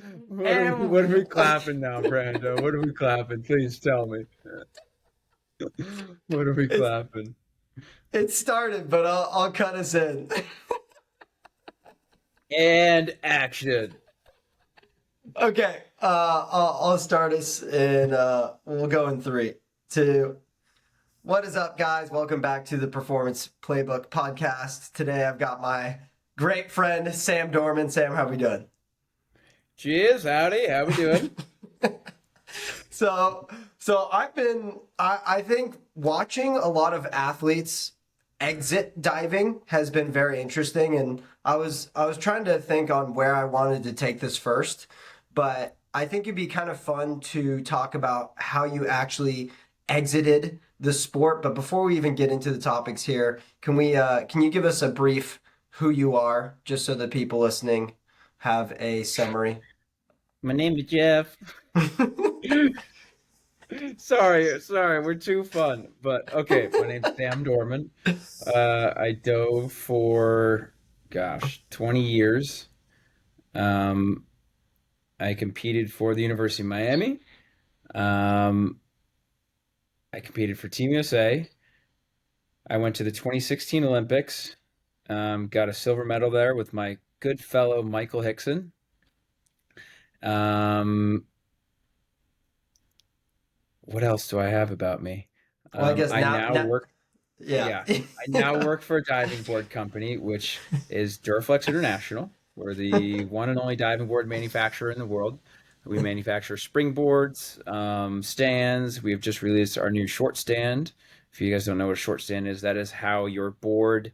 And What are we clapping now, Brando? What are we clapping? Please tell me. What are we it's clapping? it started, but I'll cut us in. And action. Okay, I'll start us, and we'll go in three, two. What is up, guys? Welcome back to the Performance Playbook podcast. Today, I've got my great friend Sam Dorman. Sam, how we doing? Cheers, howdy. How we doing? So, so I think watching a lot of athletes exit diving has been very interesting, and I was trying to think on where I wanted to take this first, but I think it'd be kind of fun to talk about how you actually exited the sport. But before we even get into the topics here, can you give us a brief who you are, just so the people listening have a summary? My name is Jeff. Sorry, we're too fun. But okay, my name's Sam Dorman. I dove for, gosh, 20 years. Um, I competed for the University of Miami. Um, I competed for Team USA. I went to the 2016 Olympics. Got a silver medal there with my good fellow Michael Hickson. Um, what else do I have about me? Well, I guess I now now, work, yeah. yeah, I now work for a diving board company, which is Duraflex International. We're the one and only diving board manufacturer in the world. We manufacture springboards, stands. We have just released our new short stand. If you guys don't know what a short stand is, that is how your board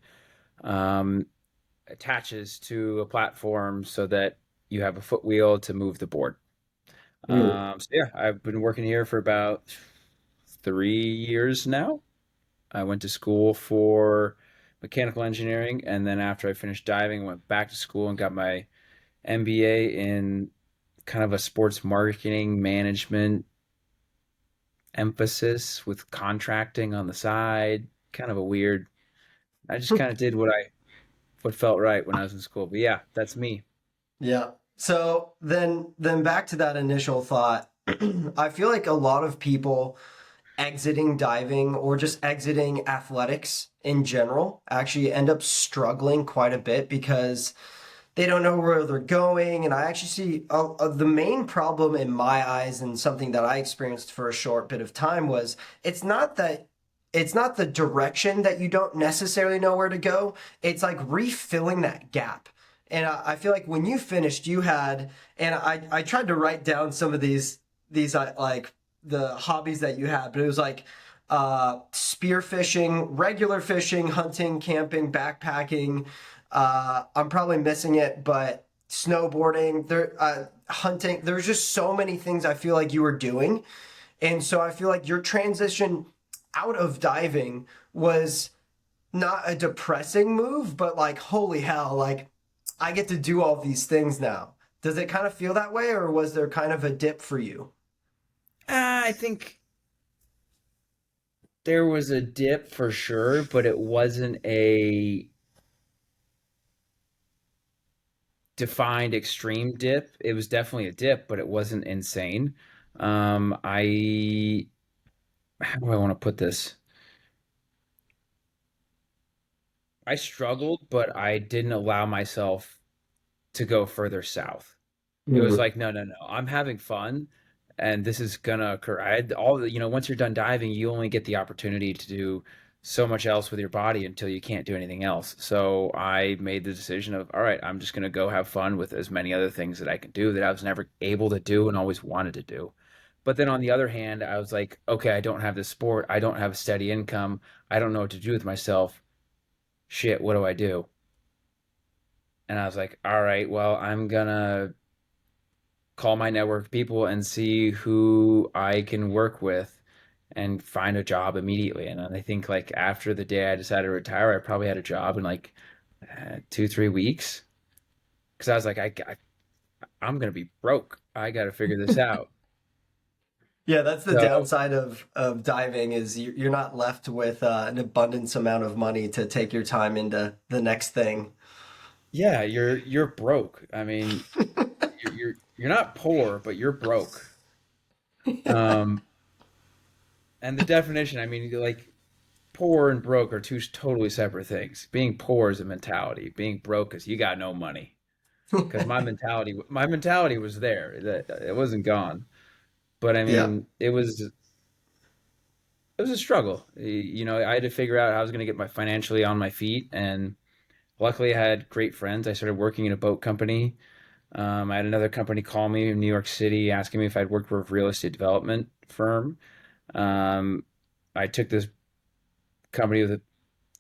um, attaches to a platform so that you have a foot wheel to move the board. Hmm. So yeah, I've been working here for about 3 years now. I went to school for mechanical engineering, and then after I finished diving, I went back to school and got my MBA in kind of a sports marketing management emphasis with contracting on the side. Kind of a weird. I just kind of did what felt right when I was in school. But yeah, that's me. Yeah. So then back to that initial thought. I feel like a lot of people exiting diving or just exiting athletics in general actually end up struggling quite a bit because they don't know where they're going. And I actually see the main problem in my eyes, and something that I experienced for a short bit of time, was it's not that it's not the direction that you don't necessarily know where to go. It's like refilling that gap. And I feel like when you finished, you had, and I tried to write down some of these like the hobbies that you had, but it was like spear fishing, regular fishing, hunting, camping, backpacking. I'm probably missing it, but snowboarding, hunting. There's just so many things I feel like you were doing, and so I feel like your transition out of diving was not a depressing move, but like holy hell, like I get to do all these things now. Does it kind of feel that way, or was there kind of a dip for you? I think there was a dip for sure, but it wasn't a defined extreme dip. It was definitely a dip, but it wasn't insane. I How do I want to put this? I struggled, but I didn't allow myself to go further south. It was Mm. like, no, no, no. I'm having fun, and this is gonna occur. I had all the, once you're done diving, you only get the opportunity to do so much else with your body until you can't do anything else. So I made the decision of, all right, I'm just gonna go have fun with as many other things that I can do that I was never able to do and always wanted to do. But then on the other hand, I was like, okay, I don't have this sport. I don't have a steady income. I don't know what to do with myself. Shit, what do I do? And I was like, all right, well, I'm gonna call my network of people and see who I can work with and find a job immediately. And I think like after the day I decided to retire, I probably had a job in like 2, 3 weeks because I was like, I'm gonna be broke. I got to figure this out. Yeah, that's the So downside of diving is you're not left with an abundance amount of money to take your time into the next thing. yeah, you're broke. I mean, you're you're not poor, but you're broke. Um, and the definition, I mean, like poor and broke are two totally separate things. Being poor is a mentality. Being broke is you got no money. Because my mentality was there. That it wasn't gone. But I Yeah. mean, it was a struggle. You know, I had to figure out how I was going to get my financially on my feet, and luckily, I had great friends. I started working in a boat company. I had another company call me in New York City asking me if I'd worked for a real estate development firm. Um, I took this company with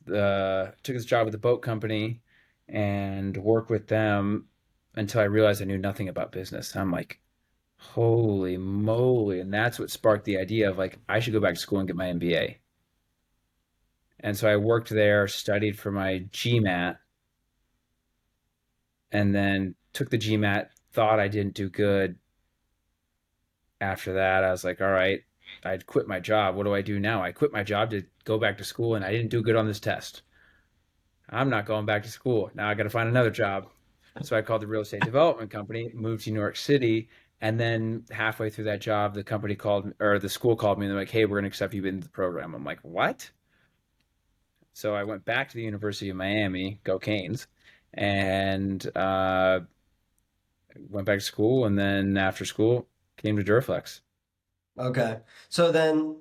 took this job with the boat company and worked with them until I realized I knew nothing about business. I'm like, holy moly. And that's what sparked the idea of like, I should go back to school and get my MBA. And so I worked there, studied for my GMAT, and then took the GMAT, thought I didn't do good. After that, I was like, all right, I'd quit my job. What do I do now? I quit my job to go back to school and I didn't do good on this test. I'm not going back to school. Now I got to find another job. So I called the real estate development company, moved to New York City, and then halfway through that job, the company called or the school called me and they're like, "Hey, we're going to accept you into the program." I'm like, "What?" So I went back to the University of Miami, go Canes, and went back to school. And then after school, came to Duraflex. Okay. So then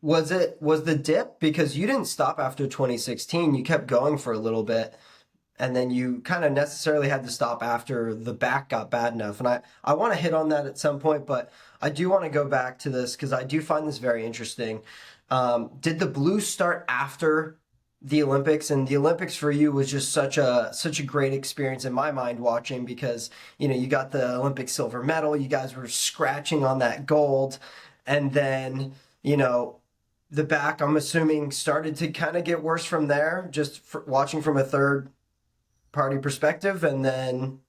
was the dip because you didn't stop after 2016, you kept going for a little bit and then you kind of necessarily had to stop after the back got bad enough. And I want to hit on that at some point, but I do want to go back to this because I do find this very interesting. Did the Blues start after the Olympics? And the Olympics for you was just such a great experience in my mind watching because you got the Olympic silver medal, you guys were scratching on that gold, and then you know the back I'm assuming started to kind of get worse from there, just watching from a third party perspective, and then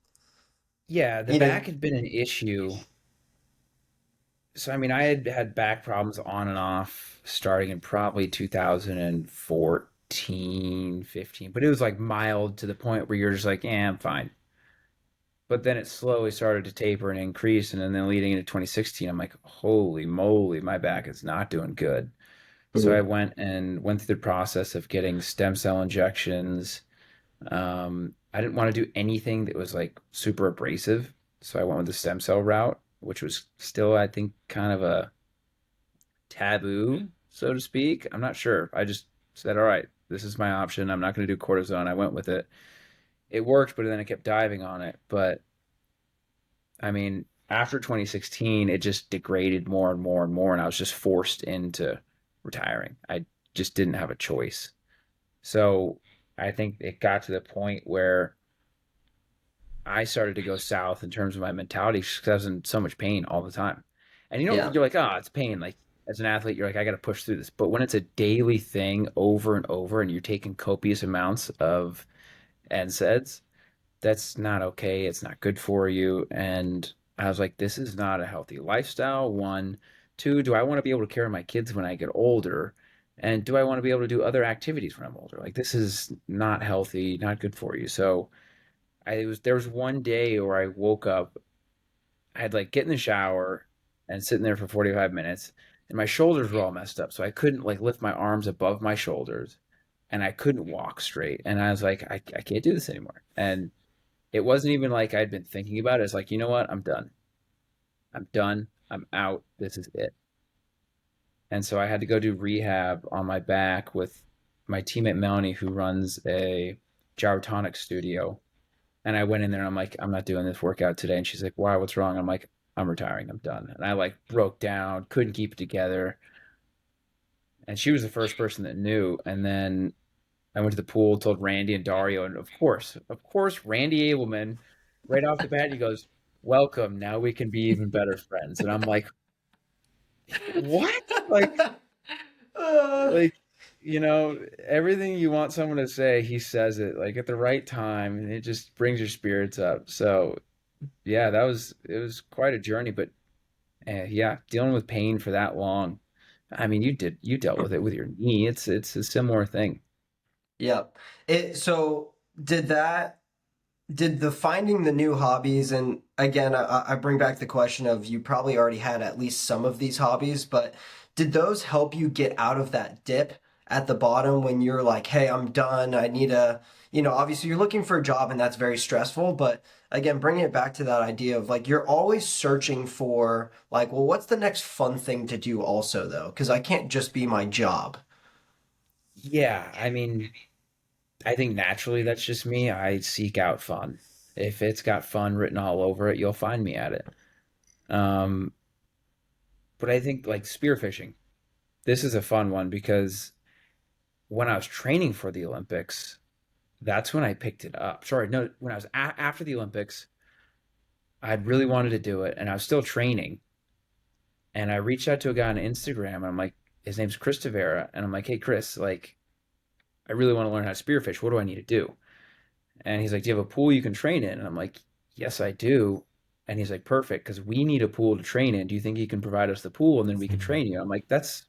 Yeah, the you know back had been an issue. So, I mean, I had had back problems on and off starting in probably 2014, 15, but it was like mild to the point where you're just like, yeah, I'm fine. But then it slowly started to taper and increase. And then leading into 2016, I'm like, holy moly, my back is not doing good. So I Mhm. went through the process of getting stem cell injections. I didn't want to do anything that was like super abrasive. So I went with the stem cell route, which was still, I think, kind of a taboo, so to speak. I'm not sure. I just said, all right, this is my option. I'm not going to do cortisone. I went with it. It worked, but then I kept diving on it. But I mean, after 2016, it just degraded more and more and more. And I was just forced into retiring. I just didn't have a choice. So I think it got to the point where I started to go south in terms of my mentality because I was in so much pain all the time. And Yeah. you're like, oh, it's pain. Like as an athlete, you're like, I got to push through this. But when it's a daily thing over and over and you're taking copious amounts of NSAIDs, that's not okay. It's not good for you. And I was like, this is not a healthy lifestyle. One, two, do I want to be able to care for my kids when I get older? And do I want to be able to do other activities when I'm older? Like this is not healthy, not good for you. So there was one day where I woke up, I had like get in the shower and sitting there for 45 minutes and my shoulders were all messed up. So I couldn't like lift my arms above my shoulders and I couldn't walk straight. And I was like, I can't do this anymore. And it wasn't even like I'd been thinking about it. It's like, you know what? I'm done. I'm done. I'm out. This is it. And so I had to go do rehab on my back with my teammate Melanie, who runs a gyrotonic studio. And I went in there and I'm like, I'm not doing this workout today. And she's like, why? What's wrong? I'm like, I'm retiring. I'm done. And I like broke down, couldn't keep it together. And she was the first person that knew. And then I went to the pool, told Randy and Dario, and of course, Randy Abelman, right off the bat, he goes, "Welcome. Now we can be even better friends." And I'm "What?" Uh, Like, everything you want someone to say, he says it like at the right time, and it just brings your spirits up. So, yeah, it was quite a journey, but yeah, dealing with pain for that long. I mean, you dealt with it with your knee. It's a similar thing. yeah. So did that? did the finding the new hobbies, and again, I bring back the question of you probably already had at least some of these hobbies, but did those help you get out of that dip at the bottom when you're like, hey, I'm done. I need a, obviously you're looking for a job and that's very stressful, but again, bringing it back to that idea of like, you're always searching for like, well, what's the next fun thing to do also though? Because I can't just be my job. Yeah, I mean, I think naturally that's just me. I seek out fun. If it's got fun written all over it, you'll find me at it. Um, but I think like spearfishing, this is a fun one because when I was training for the Olympics, that's when I picked it up. Sorry, no, when I was after the Olympics, I really wanted to do it and I was still training. And I reached out to a guy on Instagram and I'm like, his name's Chris Tavera. And I'm like, hey, Chris, like, I really want to learn how to spearfish. What do I need to do? And he's like, do you have a pool you can train in? And I'm like, yes, I do. And he's like, perfect, because we need a pool to train in. Do you think you can provide us the pool and then we can train you? I'm like, that's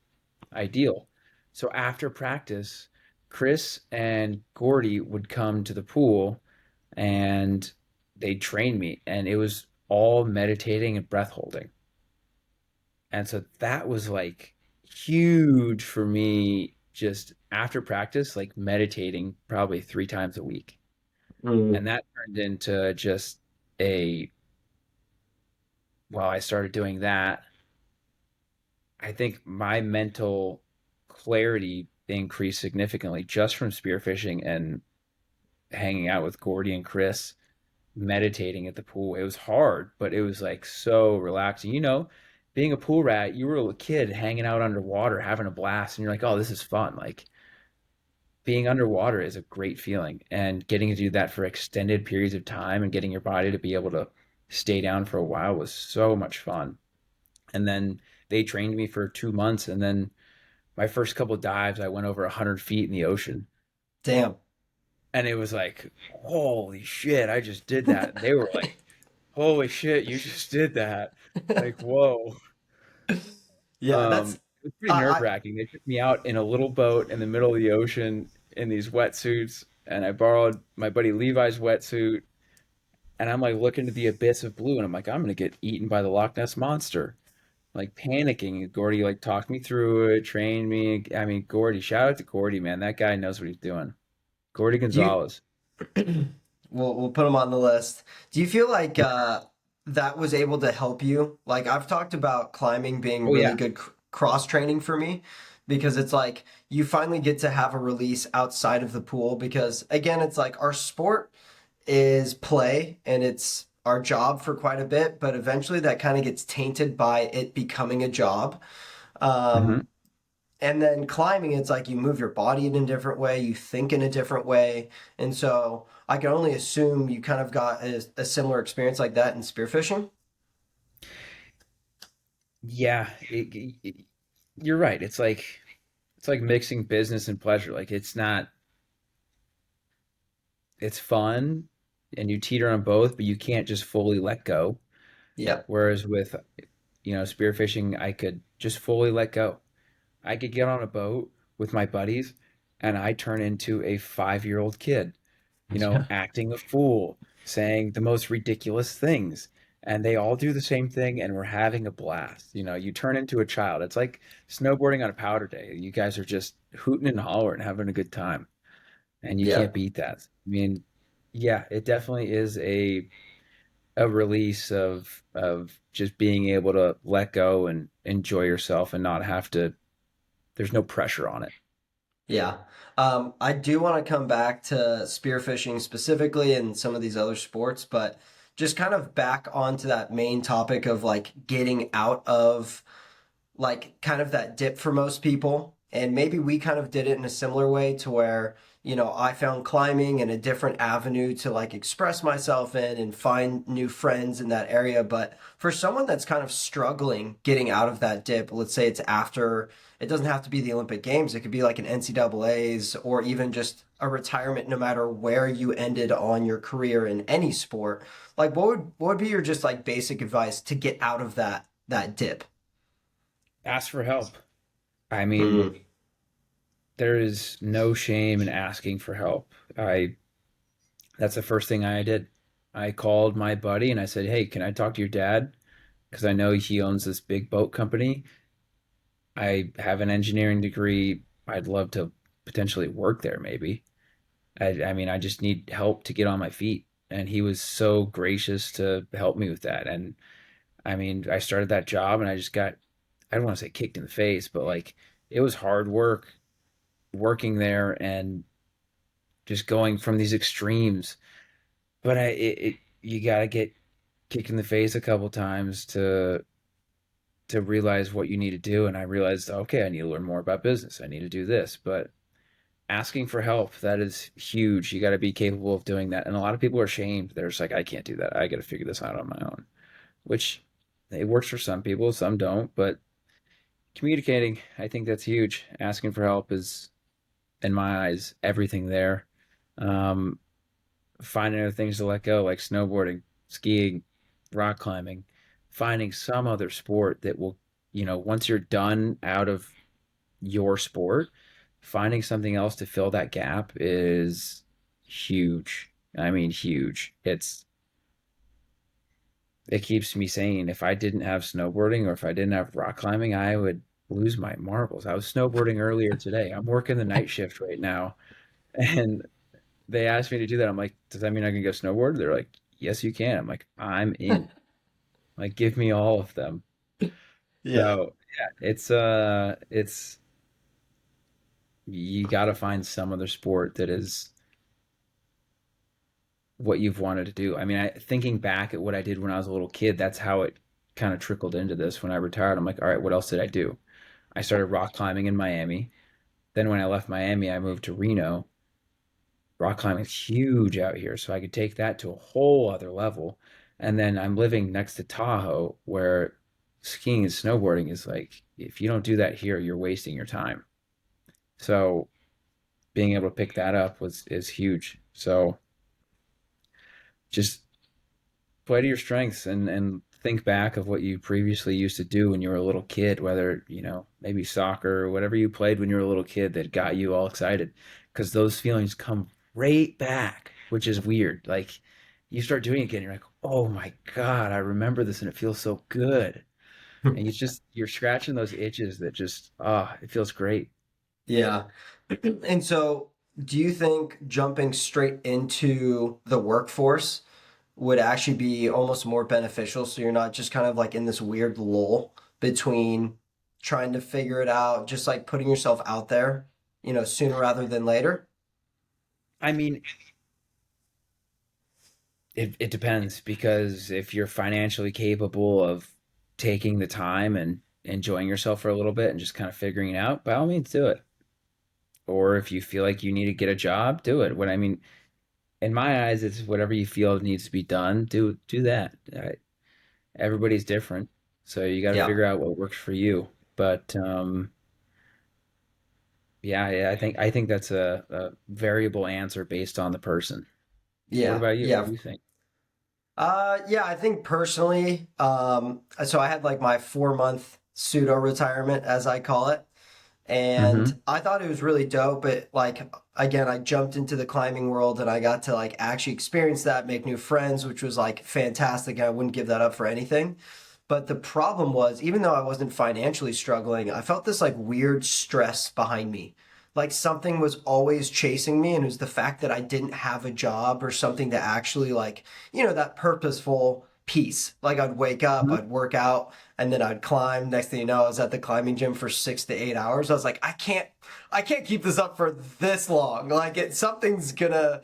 ideal. So after practice, Chris and Gordy would come to the pool and they'd train me. And it was all meditating and breath holding. And so that was like huge for me just after practice, like meditating probably 3 times a week. And Mm, that turned into just a, while I started doing that, I think my mental clarity increased significantly just from spearfishing and hanging out with Gordy and Chris, meditating at the pool. It was hard, but it was like so relaxing. Being a pool rat, you were a kid hanging out underwater, having a blast, and you're like, oh, this is fun. Like being underwater is a great feeling, and getting to do that for extended periods of time and getting your body to be able to stay down for a while was so much fun. And then they trained me for 2 months, and then my first couple of dives, I went over 100 feet in the ocean. damn. And it was like, holy shit, I just did that. And they were like, holy shit, you just did that. Like, whoa. Yeah, that's It was pretty I nerve-wracking. They took me out in a little boat in the middle of the ocean in these wetsuits, and I borrowed my buddy Levi's wetsuit, and I'm like looking at the abyss of blue, and I'm like, I'm gonna get eaten by the Loch Ness monster. Like panicking. And Gordy like talked me through it, trained me. I mean, Gordy, shout out to Gordy, man. That guy knows what he's doing. Gordy do you Gonzalez. we'll put them on the list. Do you feel like that was able to help you? Like I've talked about climbing being Oh really yeah. good cross training for me because it's like you finally get to have a release outside of the pool because again it's like our sport is play and it's our job for quite a bit, but eventually that kind of gets tainted by it becoming a job. hmm Um, and then climbing, it's like you move your body in a different way, you think in a different way. And so I can only assume you kind of got a similar experience like that in spearfishing. Yeah, you're right. It's like mixing business and pleasure. Like it's fun and you teeter on both, but you can't just fully let go. Yeah. Whereas with, spearfishing, I could just fully let go. I could get on a boat with my buddies and I turn into a 5-year-old kid, Yeah. acting a fool, saying the most ridiculous things. And they all do the same thing and we're having a blast. You turn into a child. It's like snowboarding on a powder day. You guys are just hooting and hollering, having a good time. And you Yeah. can't beat that. I mean, yeah, it definitely is a release of just being able to let go and enjoy yourself and not have to, there's no pressure on it. Yeah. I do want to come back to spearfishing specifically and some of these other sports, but just kind of back onto that main topic of like getting out of like kind of that dip for most people. And maybe we kind of did it in a similar way to where, I found climbing and a different avenue to like express myself in and find new friends in that area. But for someone that's kind of struggling getting out of that dip, let's say it's after, it doesn't have to be the Olympic Games, it could be like an NCAA's or even just a retirement, no matter where you ended on your career in any sport. Like what would be your just like basic advice to get out of that dip? Ask for help. I mean, Mm. there is no shame in asking for help. That's the first thing I did. I called my buddy and I said, "Hey, can I talk to your dad? Because I know he owns this big boat company. I have an engineering degree. I'd love to potentially work there, maybe. I mean, I just need help to get on my feet." And he was so gracious to help me with that. And I mean, I started that job and I just got, I don't want to say kicked in the face, but like it was hard work working there and just going from these extremes. But you got to get kicked in the face a couple times to realize what you need to do. And I realized, okay, I need to learn more about business. I need to do this. But asking for help, that is huge. You got to be capable of doing that. And a lot of people are ashamed. They're just like, I can't do that. I got to figure this out on my own, which it works for some people, some don't. But communicating, I think that's huge. Asking for help is, in my eyes, everything there. Um, Finding other things to let go, like snowboarding, skiing, rock climbing, finding some other sport that will, once you're done out of your sport, finding something else to fill that gap is huge. I mean, huge. It keeps me sane. If I didn't have snowboarding or if I didn't have rock climbing, I would lose my marbles. I was snowboarding earlier today. I'm working the night shift right now, and they asked me to do that. I'm like, does that mean I can go snowboard? They're like, yes, you can. I'm like, I'm in. Like, give me all of them. Yeah. So yeah, it's you got to find some other sport that is what you've wanted to do. I mean, thinking back at what I did when I was a little kid, that's how it kind of trickled into this. When I retired, I'm like, all right, what else did I do? I started rock climbing in Miami. Then when I left Miami, I moved to Reno. Rock climbing is huge out here, so I could take that to a whole other level. And then I'm living next to Tahoe, where skiing and snowboarding is like, if you don't do that here, you're wasting your time. So being able to pick that up was is huge. So just play to your strengths and think back of what you previously used to do when you were a little kid, whether, maybe soccer or whatever you played when you were a little kid that got you all excited. Because those feelings come right back, which is weird. Like you start doing it again, you're like, oh my God, I remember this and it feels so good. And you're scratching those itches that just, it feels great. Yeah. And so, do you think jumping straight into the workforce would actually be almost more beneficial so you're not just kind of like in this weird lull between trying to figure it out, just like putting yourself out there, sooner rather than later? I mean, it depends because if you're financially capable of taking the time and enjoying yourself for a little bit and just kind of figuring it out, by all means do it. Or if you feel like you need to get a job, do it. What I mean, in my eyes, it's whatever you feel needs to be done. Do that. Everybody's different, so you got to Yeah. figure out what works for you. But yeah, I think that's a variable answer based on the person. What Yeah. about you? What Yeah. do you think? Yeah, I think personally, so I had like my 4 month pseudo retirement, as I call it. And Hmm. I thought it was really dope, but like again, I jumped into the climbing world and I got to like actually experience that, make new friends, which was like fantastic. I wouldn't give that up for anything. But the problem was, even though I wasn't financially struggling, I felt this like weird stress behind me. Like something was always chasing me, and it was the fact that I didn't have a job or something to actually like, that purposeful piece. Like I'd wake up, I'd work out, and then I'd climb. Next thing you know, I was at the climbing gym for 6 to 8 hours. I was like, I can't keep this up for this long. Like something's gonna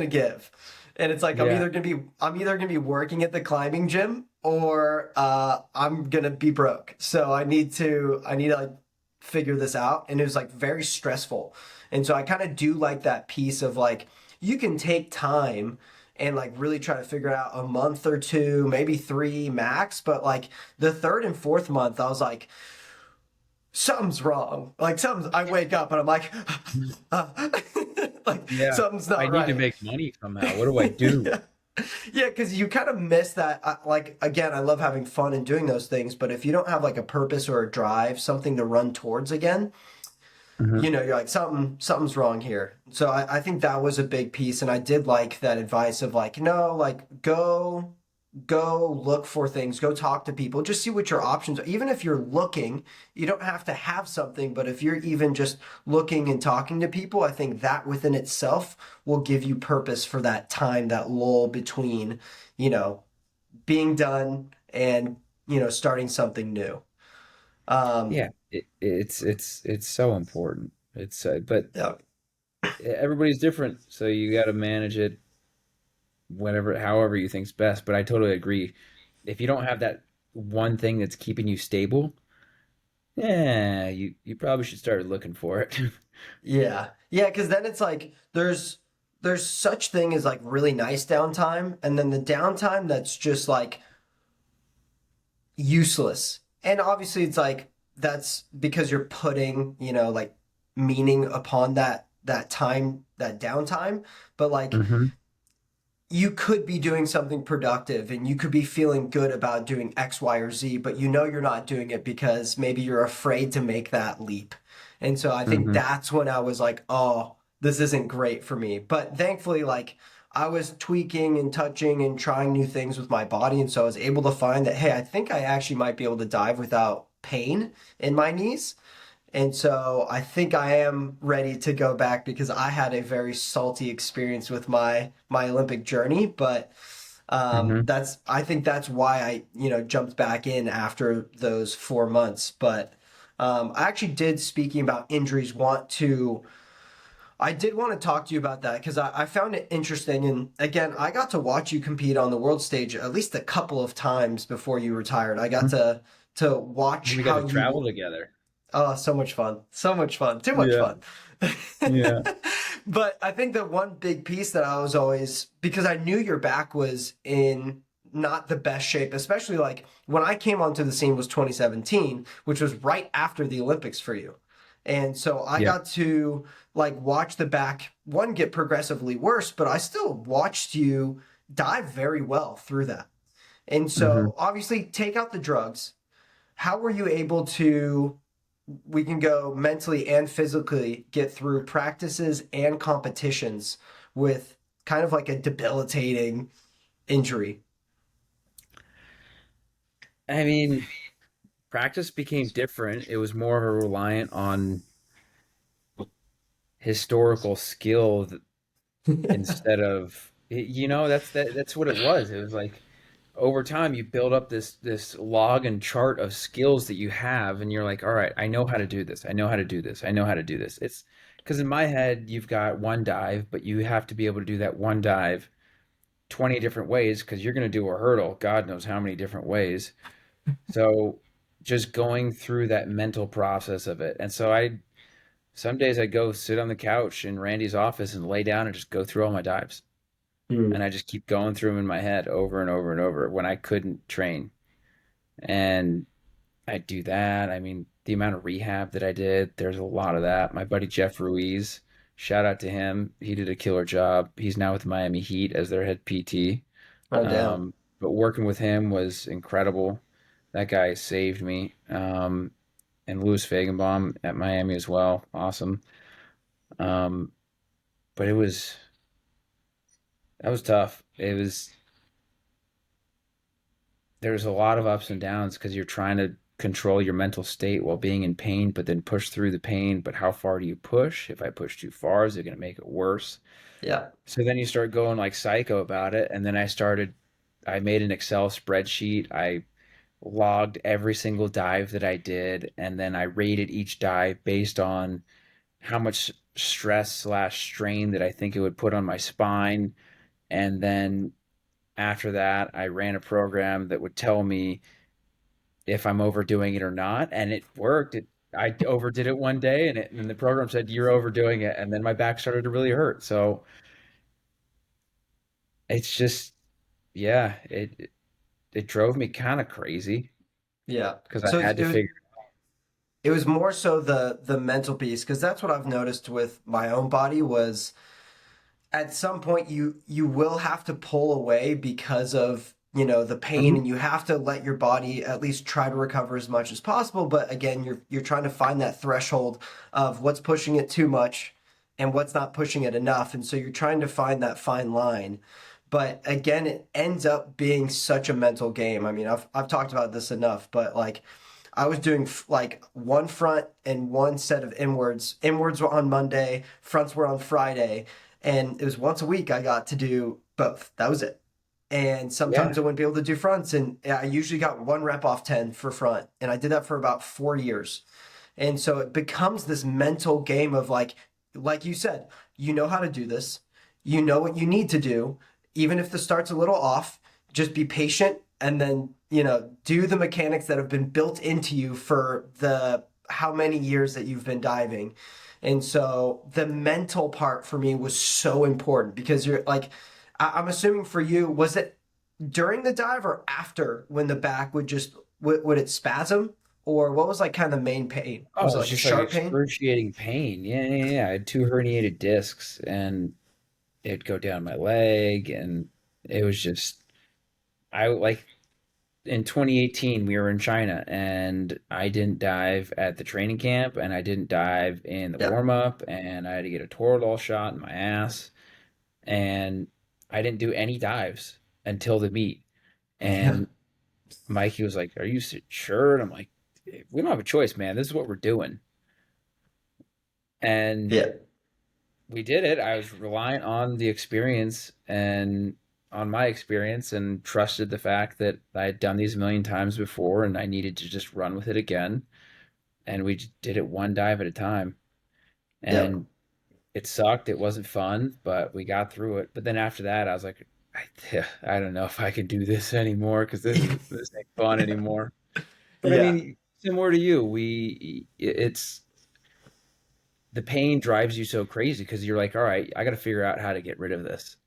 give. And it's like Yeah. I'm either gonna be working at the climbing gym or I'm gonna be broke. So I need to like figure this out. And it was like very stressful. And so I kind of do like that piece of like you can take time and like really try to figure it out a month or two, maybe three max. But like the third and fourth month, I was like, something's wrong. Like I wake up and I'm like, like Yeah. something's I not need to right. make money somehow. What do I do? Yeah. Yeah, because you kind of miss that. Like, again, I love having fun and doing those things, but if you don't have like a purpose or a drive, something to run towards again, Hmm. you're like something's wrong here. So I think that was a big piece, and I did like that advice of like, no, like go look for things, go talk to people, just see what your options are. Even if you're looking, you don't have to have something, but if you're even just looking and talking to people, I think that within itself will give you purpose for that time, that lull between, you know, being done and, starting something new. Um, Yeah, it's so important. But yeah, everybody's different, so you got to manage it whatever, however you think's best. But I totally agree. If you don't have that one thing that's keeping you stable, yeah, you probably should start looking for it. yeah, yeah, because then it's like there's such thing as like really nice downtime, and then the downtime that's just like useless. And obviously it's like that's because you're putting, like meaning upon that time, that downtime, but like Hmm. you could be doing something productive and you could be feeling good about doing X, Y, or Z, but you're not doing it because maybe you're afraid to make that leap. And so I think Hmm. that's when I was like, oh, this isn't great for me. But thankfully, like I was tweaking and touching and trying new things with my body. And so I was able to find that, hey, I think I actually might be able to dive without pain in my knees. And so I think I am ready to go back because I had a very salty experience with my Olympic journey, but Hmm. that's I think that's why I jumped back in after those 4 months. But I actually did, speaking about injuries, I did want to talk to you about that because I found it interesting. And again, I got to watch you compete on the world stage at least a couple of times before you retired. I got to watch We got how to travel you. together. Oh, so much fun. So much fun. Too much Yeah. fun. Yeah. But I think that one big piece that I was always, because I knew your back was in not the best shape, especially like when I came onto the scene was 2017, which was right after the Olympics for you. And so I Yeah. got to like watch the back one get progressively worse, but I still watched you dive very well through that. And Hmm. so obviously take out the drugs. How were you able to, we can go mentally and physically get through practices and competitions with kind of like a debilitating injury? I mean, practice became different. It was more of a reliant on historical skill instead of that's what it was. It was like over time you build up this log and chart of skills that you have, and you're like, all right, I know how to do this. I know how to do this. I know how to do this. It's because in my head you've got one dive, but you have to be able to do that one dive 20 different ways because you're going to do a hurdle, God knows how many different ways. So just going through that mental process of it. And so I some days I go sit on the couch in Randy's office and lay down and just go through all my dives. And Mm. I just keep going through them in my head over and over and over when I couldn't train. And I do that. I mean, the amount of rehab that I did, there's a lot of that. My buddy Jeff Ruiz, shout out to him. He did a killer job. He's now with Miami Heat as their head PT. Oh, damn. But working with him was incredible. That guy saved me. And Louis Fagenbaum at Miami as well. Awesome. Um, but that was tough. There's a lot of ups and downs because you're trying to control your mental state while being in pain, but then push through the pain. But how far do you push? If I push too far, is it going to make it worse? Yeah. So then you start going like psycho about it. And then I made an Excel spreadsheet. I logged every single dive that I did. And then I rated each dive based on how much stress slash strain that I think it would put on my spine. And then after that, I ran a program that would tell me if I'm overdoing it or not, and it worked. I overdid it one day, and the program said you're overdoing it, and then my back started to really hurt. So it's just, yeah, it drove me kind of crazy Yeah. because I So had to figure. it was more so the mental piece because that's what I've noticed with my own body was at some point you will have to pull away because of the pain, Mhm. and you have to let your body at least try to recover as much as possible. But again, you're trying to find that threshold of what's pushing it too much and what's not pushing it enough. And so you're trying to find that fine line. But again, it ends up being such a mental game. I mean, I've talked about this enough, but like I was doing like one front and one set of inwards. Inwards were on Monday, fronts were on Friday, and it was once a week I got to do both. That was it. And sometimes Yeah. I wouldn't be able to do fronts, and I usually got one rep off 10 for front. And I did that for about 4 years. And so it becomes this mental game of like you said, you know how to do this, you know what you need to do, even if the start's a little off, just be patient and then, do the mechanics that have been built into you for the how many years that you've been diving. And so the mental part for me was so important because you're like, I'm assuming for you, was it during the dive or after when the back would just would it spasm, or what was like kind of the main pain? Oh, Was it it was like a just like sharp pain? excruciating pain. Yeah, yeah, yeah. I had two herniated discs, and it'd go down my leg, and it was just I like in 2018 we were in China, and I didn't dive at the training camp, and I didn't dive in the Yeah. warm up, and I had to get a Toradol shot in my ass, and I didn't do any dives until the meet. Yeah. And Mikey was like, "Are you sure?" And I'm like, "We don't have a choice, man. This is what we're doing." And Yeah. we did it. I was reliant on the experience and on my experience and trusted the fact that I had done these a million times before and I needed to just run with it again. And we did it one dive at a time. Yep. And it sucked. It wasn't fun, but we got through it. But then after that, I was like, I don't know if I can do this anymore because this ain't fun anymore. But I Yeah. mean, similar to you, it's the pain drives you so crazy because you're like, all right, I got to figure out how to get rid of this.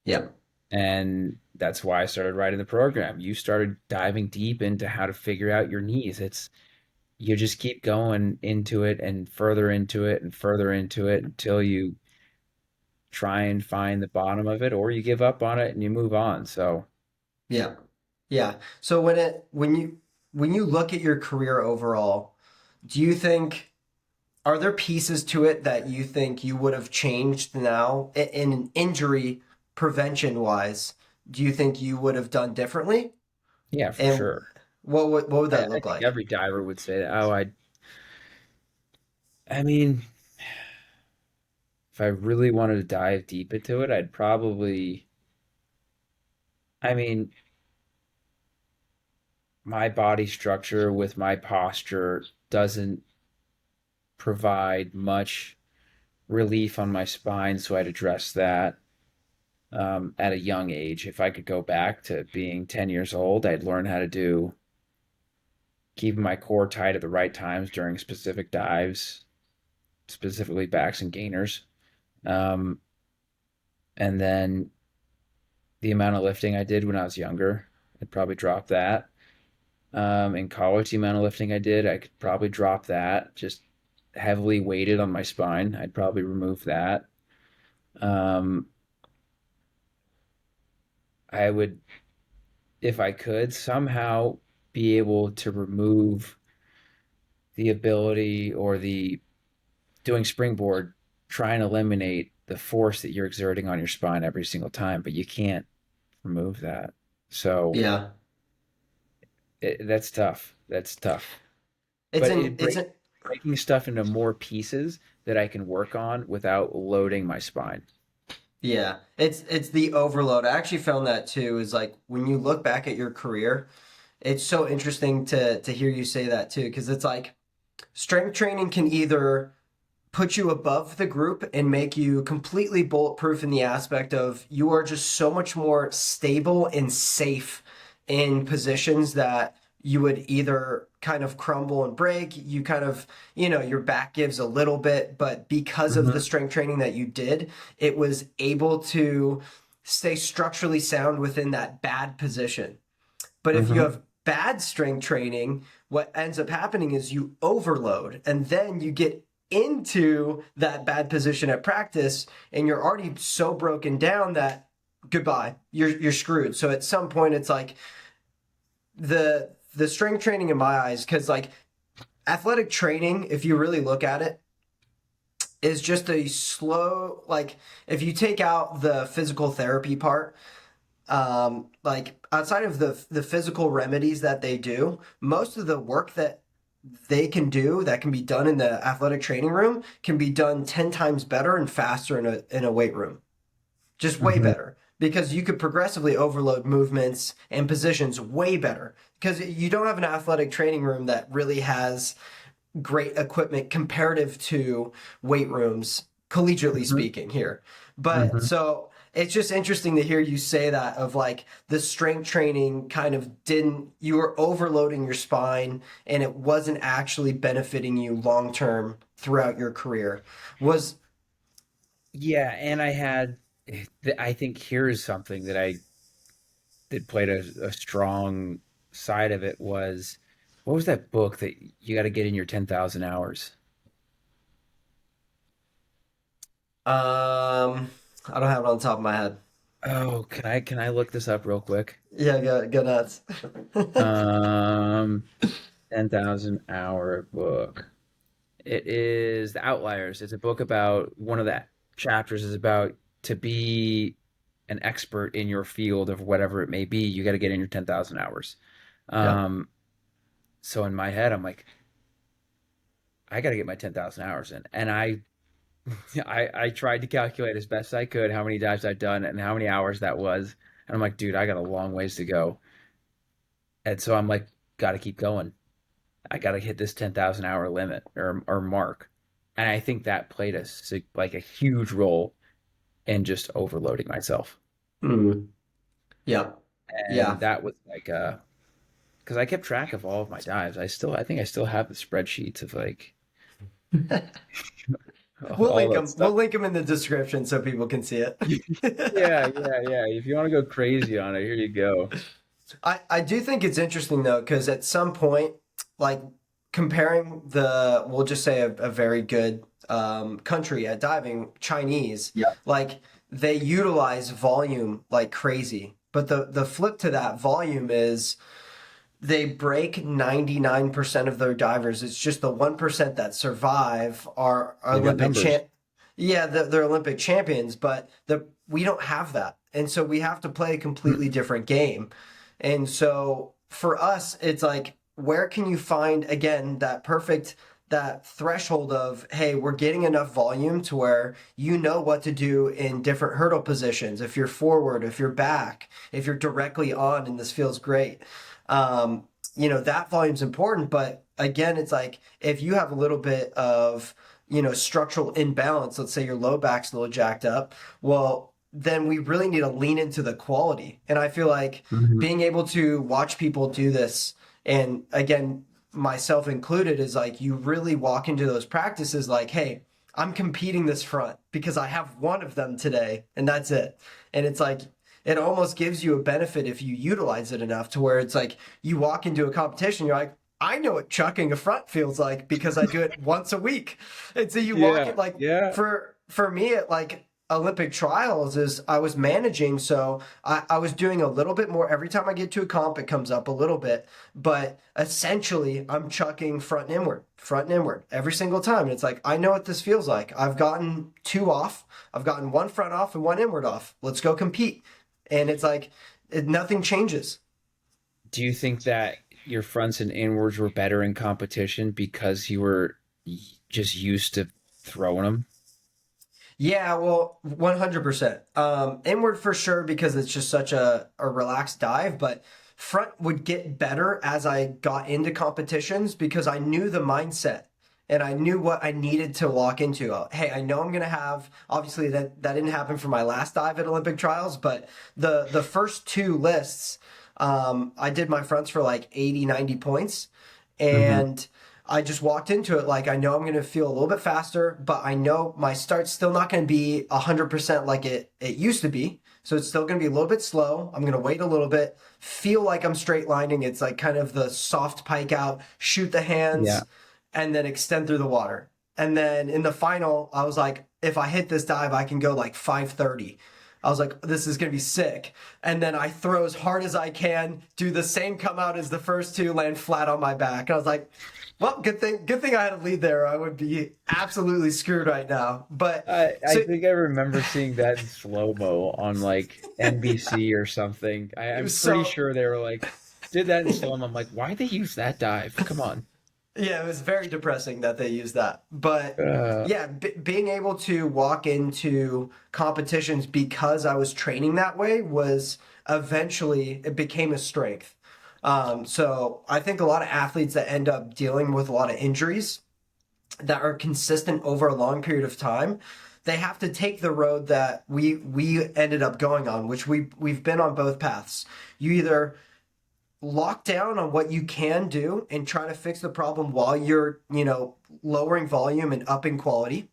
Yep. And that's why I started writing the program. You started diving deep into how to figure out your knees. It's you just keep going into it and further into it and further into it until you try and find the bottom of it or you give up on it and you move on. So, Yeah. Yeah. So when you look at your career overall, do you think are there pieces to it that you think you would have changed now in an injury prevention wise? Do you think you would have done differently? yeah, for And sure. what would that I look think like? every diver would say that. I mean, if I really wanted to dive deep into it, I'd probably, I mean, my body structure with my posture doesn't provide much relief on my spine, so I'd address that at a young age. If I could go back to being 10 years old, I'd learn how to do keeping my core tight at the right times during specific dives, specifically backs and gainers. Um, and then the amount of lifting I did when I was younger, I'd probably drop that. In college, the amount of lifting I did, I could probably drop that. Just heavily weighted on my spine, I'd probably remove that. Um, I would, if I could, somehow be able to remove the ability or the doing springboard, try and eliminate the force that you're exerting on your spine every single time, but you can't remove that. So Yeah. that's tough. That's tough. It's But an it's an breaking stuff into more pieces that I can work on without loading my spine. Yeah, it's the overload. I actually found that too, is like when you look back at your career, it's so interesting to hear you say that too, because it's like strength training can either put you above the group and make you completely bulletproof in the aspect of you are just so much more stable and safe in positions that you would either kind of crumble and break. You kind of, your back gives a little bit, but because of the Mm-hmm. strength training that you did, it was able to stay structurally sound within that bad position. But if you Mm-hmm. have bad strength training, what ends up happening is you overload and then you get into that bad position at practice and you're already so broken down that goodbye. You're screwed. So at some point, it's like the strength training in my eyes, because like athletic training, if you really look at it, is just a slow, like if you take out the physical therapy part, like outside of the physical remedies that they do, most of the work that they can do that can be done in the athletic training room can be done 10 times better and faster in a weight room. Just way Hmm. better, because you could progressively overload movements and positions way better, because you don't have an athletic training room that really has great equipment comparative to weight rooms, collegiately Hmm. speaking here. But Hmm. so it's just interesting to hear you say that, of like the strength training kind of didn't, you were overloading your spine and it wasn't actually benefiting you long term throughout your career. Was Yeah, and I think here's something that played a strong side of it was, what was that book that you got to get in your 10,000 hours? I don't have it on the top of my head. Oh, can I look this up real quick? Yeah, go nuts. Um, 10,000 hour book. It is The Outliers. It's a book about, one of the chapters is about, to be an expert in your field of whatever it may be, you got to get in your 10,000 hours. Yeah. Um, so in my head, I'm like, I got to get my 10,000 hours in. And I tried to calculate as best I could how many dives I'd done and how many hours that was. And I'm like, dude, I got a long ways to go. And so I'm like, got to keep going. I got to hit this 10,000 hour limit or mark. And I think that played like a huge role in just overloading myself. Mm. Yeah. And Yeah. that was like, because I kept track of all of my dives. I think I still have the spreadsheets of like all that We'll stuff. link them in the description so people can see it. Yeah, yeah, yeah. If you want to go crazy on it, here you go. I do think it's interesting though, because at some point, like comparing we'll just say a very good country at diving, Chinese, Yeah. like they utilize volume like crazy. But the flip to that volume is they break 99% of their divers. It's just the 1% that survive are They got Olympic numbers. champ. Yeah, they're Olympic champions, but we don't have that. And so we have to play a completely different game. And so for us, it's like, where can you find again that threshold of, hey, we're getting enough volume to where you know what to do in different hurdle positions. If you're forward, if you're back, if you're directly on, and this feels great. Um, that volume's important, but again, it's like if you have a little bit of, structural imbalance, let's say your low back's a little jacked up, well, then we really need to lean into the quality. And I feel like Hmm. being able to watch people do this, and again, myself included, is like you really walk into those practices like, hey, I'm competing this front because I have one of them today, and that's it. And it's like it almost gives you a benefit if you utilize it enough, to where it's like you walk into a competition, you're like, I know what chucking a front feels like because I do it once a week. And so you walk Yeah, it like yeah. for me at like Olympic trials is I was managing, so I was doing a little bit more every time I get to a comp, it comes up a little bit, but essentially I'm chucking front and inward every single time. And it's like, I know what this feels like. I've gotten two off, I've gotten one front off and one inward off. Let's go compete. And it's like nothing changes. Do you think that your fronts and inwards were better in competition because you were just used to throwing them? Yeah, well, 100%. Inward for sure, because it's just such a relaxed dive, but front would get better as I got into competitions because I knew the mindset and I knew what I needed to lock into. Hey, I know I'm going to have, obviously that didn't happen for my last dive at Olympic trials, but the first two lists, I did my fronts for like 80, 90 points. Hmm. And I just walked into it like I know I'm going to feel a little bit faster, but I know my start's still not going to be 100% like it used to be. So it's still going to be a little bit slow. I'm going to wait a little bit, feel like I'm straight lining. It's like kind of the soft pike out, shoot the Yeah. hands, and then extend through the water. And then in the final, I was like, if I hit this dive, I can go like 530. I was like, this is gonna be sick. And then I throw as hard as I can, do the same come out as the first two, land flat on my back. And I was like, well, good thing I had a lead there. I would be absolutely screwed right now. But I so think I remember seeing that in slow-mo on like NBC or something. I'm pretty so sure they were like did that in slow-mo. I'm like, why they use that dive? Come on. yeah, it was very depressing that they used that. But Uh, yeah, being able to walk into competitions because I was training that way was eventually it became a strength. So I think a lot of athletes that end up dealing with a lot of injuries that are consistent over a long period of time, they have to take the road that we ended up going on, which we've been on both paths. You either lock down on what you can do and try to fix the problem while you're, lowering volume and upping quality.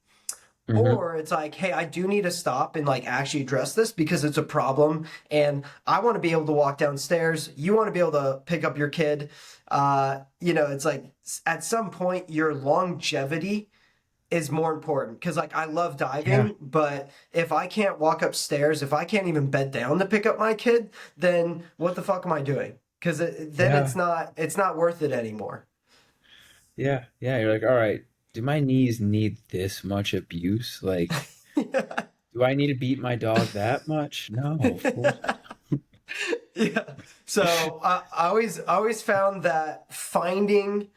mhm. Or it's like, hey, I do need to stop and like actually address this because it's a problem. And I want to be able to walk downstairs. You want to be able to pick up your kid. It's like at some point, your longevity is more important because like I love Yeah, diving, but if I can't walk upstairs, if I can't even bed down to pick up my kid, then what the fuck am I doing? Because then yeah, it's not worth it anymore. yeah, yeah. You're like, all right, do my knees need this much abuse? Like, do I need to beat my dog that much? No, of course Yeah. So I always found that finding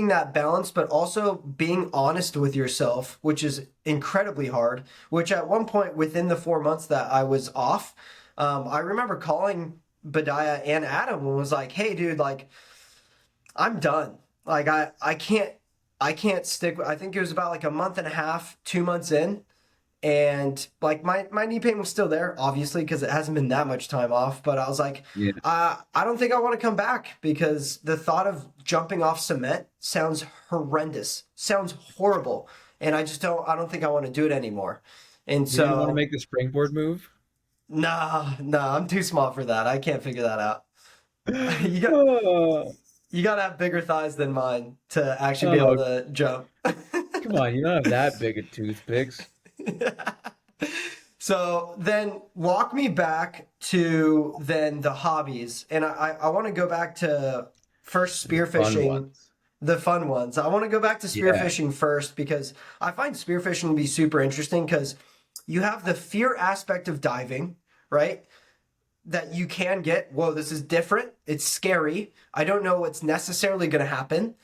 that balance, but also being honest with yourself, which is incredibly hard. Which at one point within the 4 months that I was off, I remember calling Badiah and Adam and was like, "Hey, dude, like I'm done. Like I can't stick. I think it was about like a month and a half, 2 months in." And like my knee pain was still there, obviously, because it hasn't been that much time off. But I was like, yeah. I don't think I want to come back because the thought of jumping off cement sounds horrendous, sounds horrible, and I just don't. I don't think I want to do it anymore. And You didn't want to so, make the springboard move? nah, I'm too small for that. I can't figure that out. You got Oh, you got to have bigger thighs than mine to actually be able oh, to jump. come on, you don't have that big of toothpicks. So then walk me back to then the hobbies. And I want to go back to first The fun spearfishing, ones. the fun ones. I want to go back to Yeah. spearfishing first because I find spearfishing to be super interesting because you have the fear aspect of diving, right? That you can get, whoa, this is different. It's scary. I don't know what's necessarily going to happen,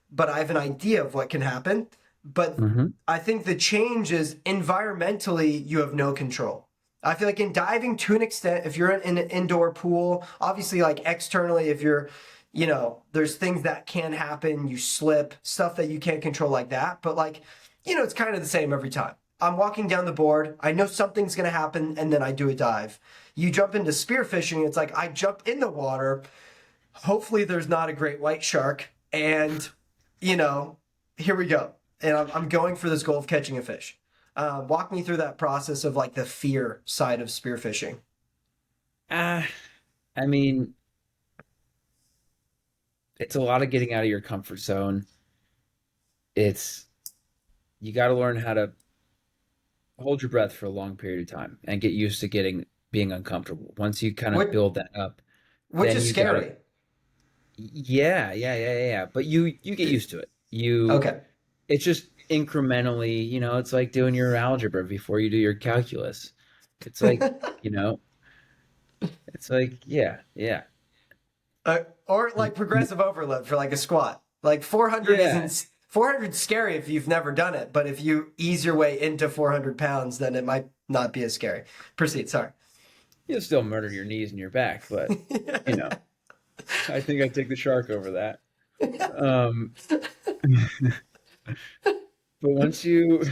but I have an idea of what can happen. But Hmm. I think the change is environmentally, you have no control. I feel like in diving to an extent, if you're in an indoor pool, obviously, like externally, if you're, there's things that can happen, you slip, stuff that you can't control like that. But like, it's kind of the same every time. I'm walking down the board, I know something's going to happen, and then I do a dive. You jump into spearfishing, it's like I jump in the water. Hopefully, there's not a great white shark. And, you know, here we go. And I'm going for this goal of catching a fish. Walk me through that process of like the fear side of spearfishing. Ah, I mean, it's a lot of getting out of your comfort zone. It's you got to learn how to hold your breath for a long period of time and get used to getting being uncomfortable. Once you kind of Which, build that up, which then is you got to scary. yeah. But you get used to it. You Okay. it's just incrementally, it's like doing your algebra before you do your calculus. It's like, you know, it's like yeah. Or You, like you, progressive overload for like a squat. Like 400 yeah, isn't 400 scary if you've never done it, but if you ease your way into 400 pounds, then it might not be as scary. Proceed. Sorry. you'll still murder your knees and your back, but you know, I think I take the shark over that. Um, but once you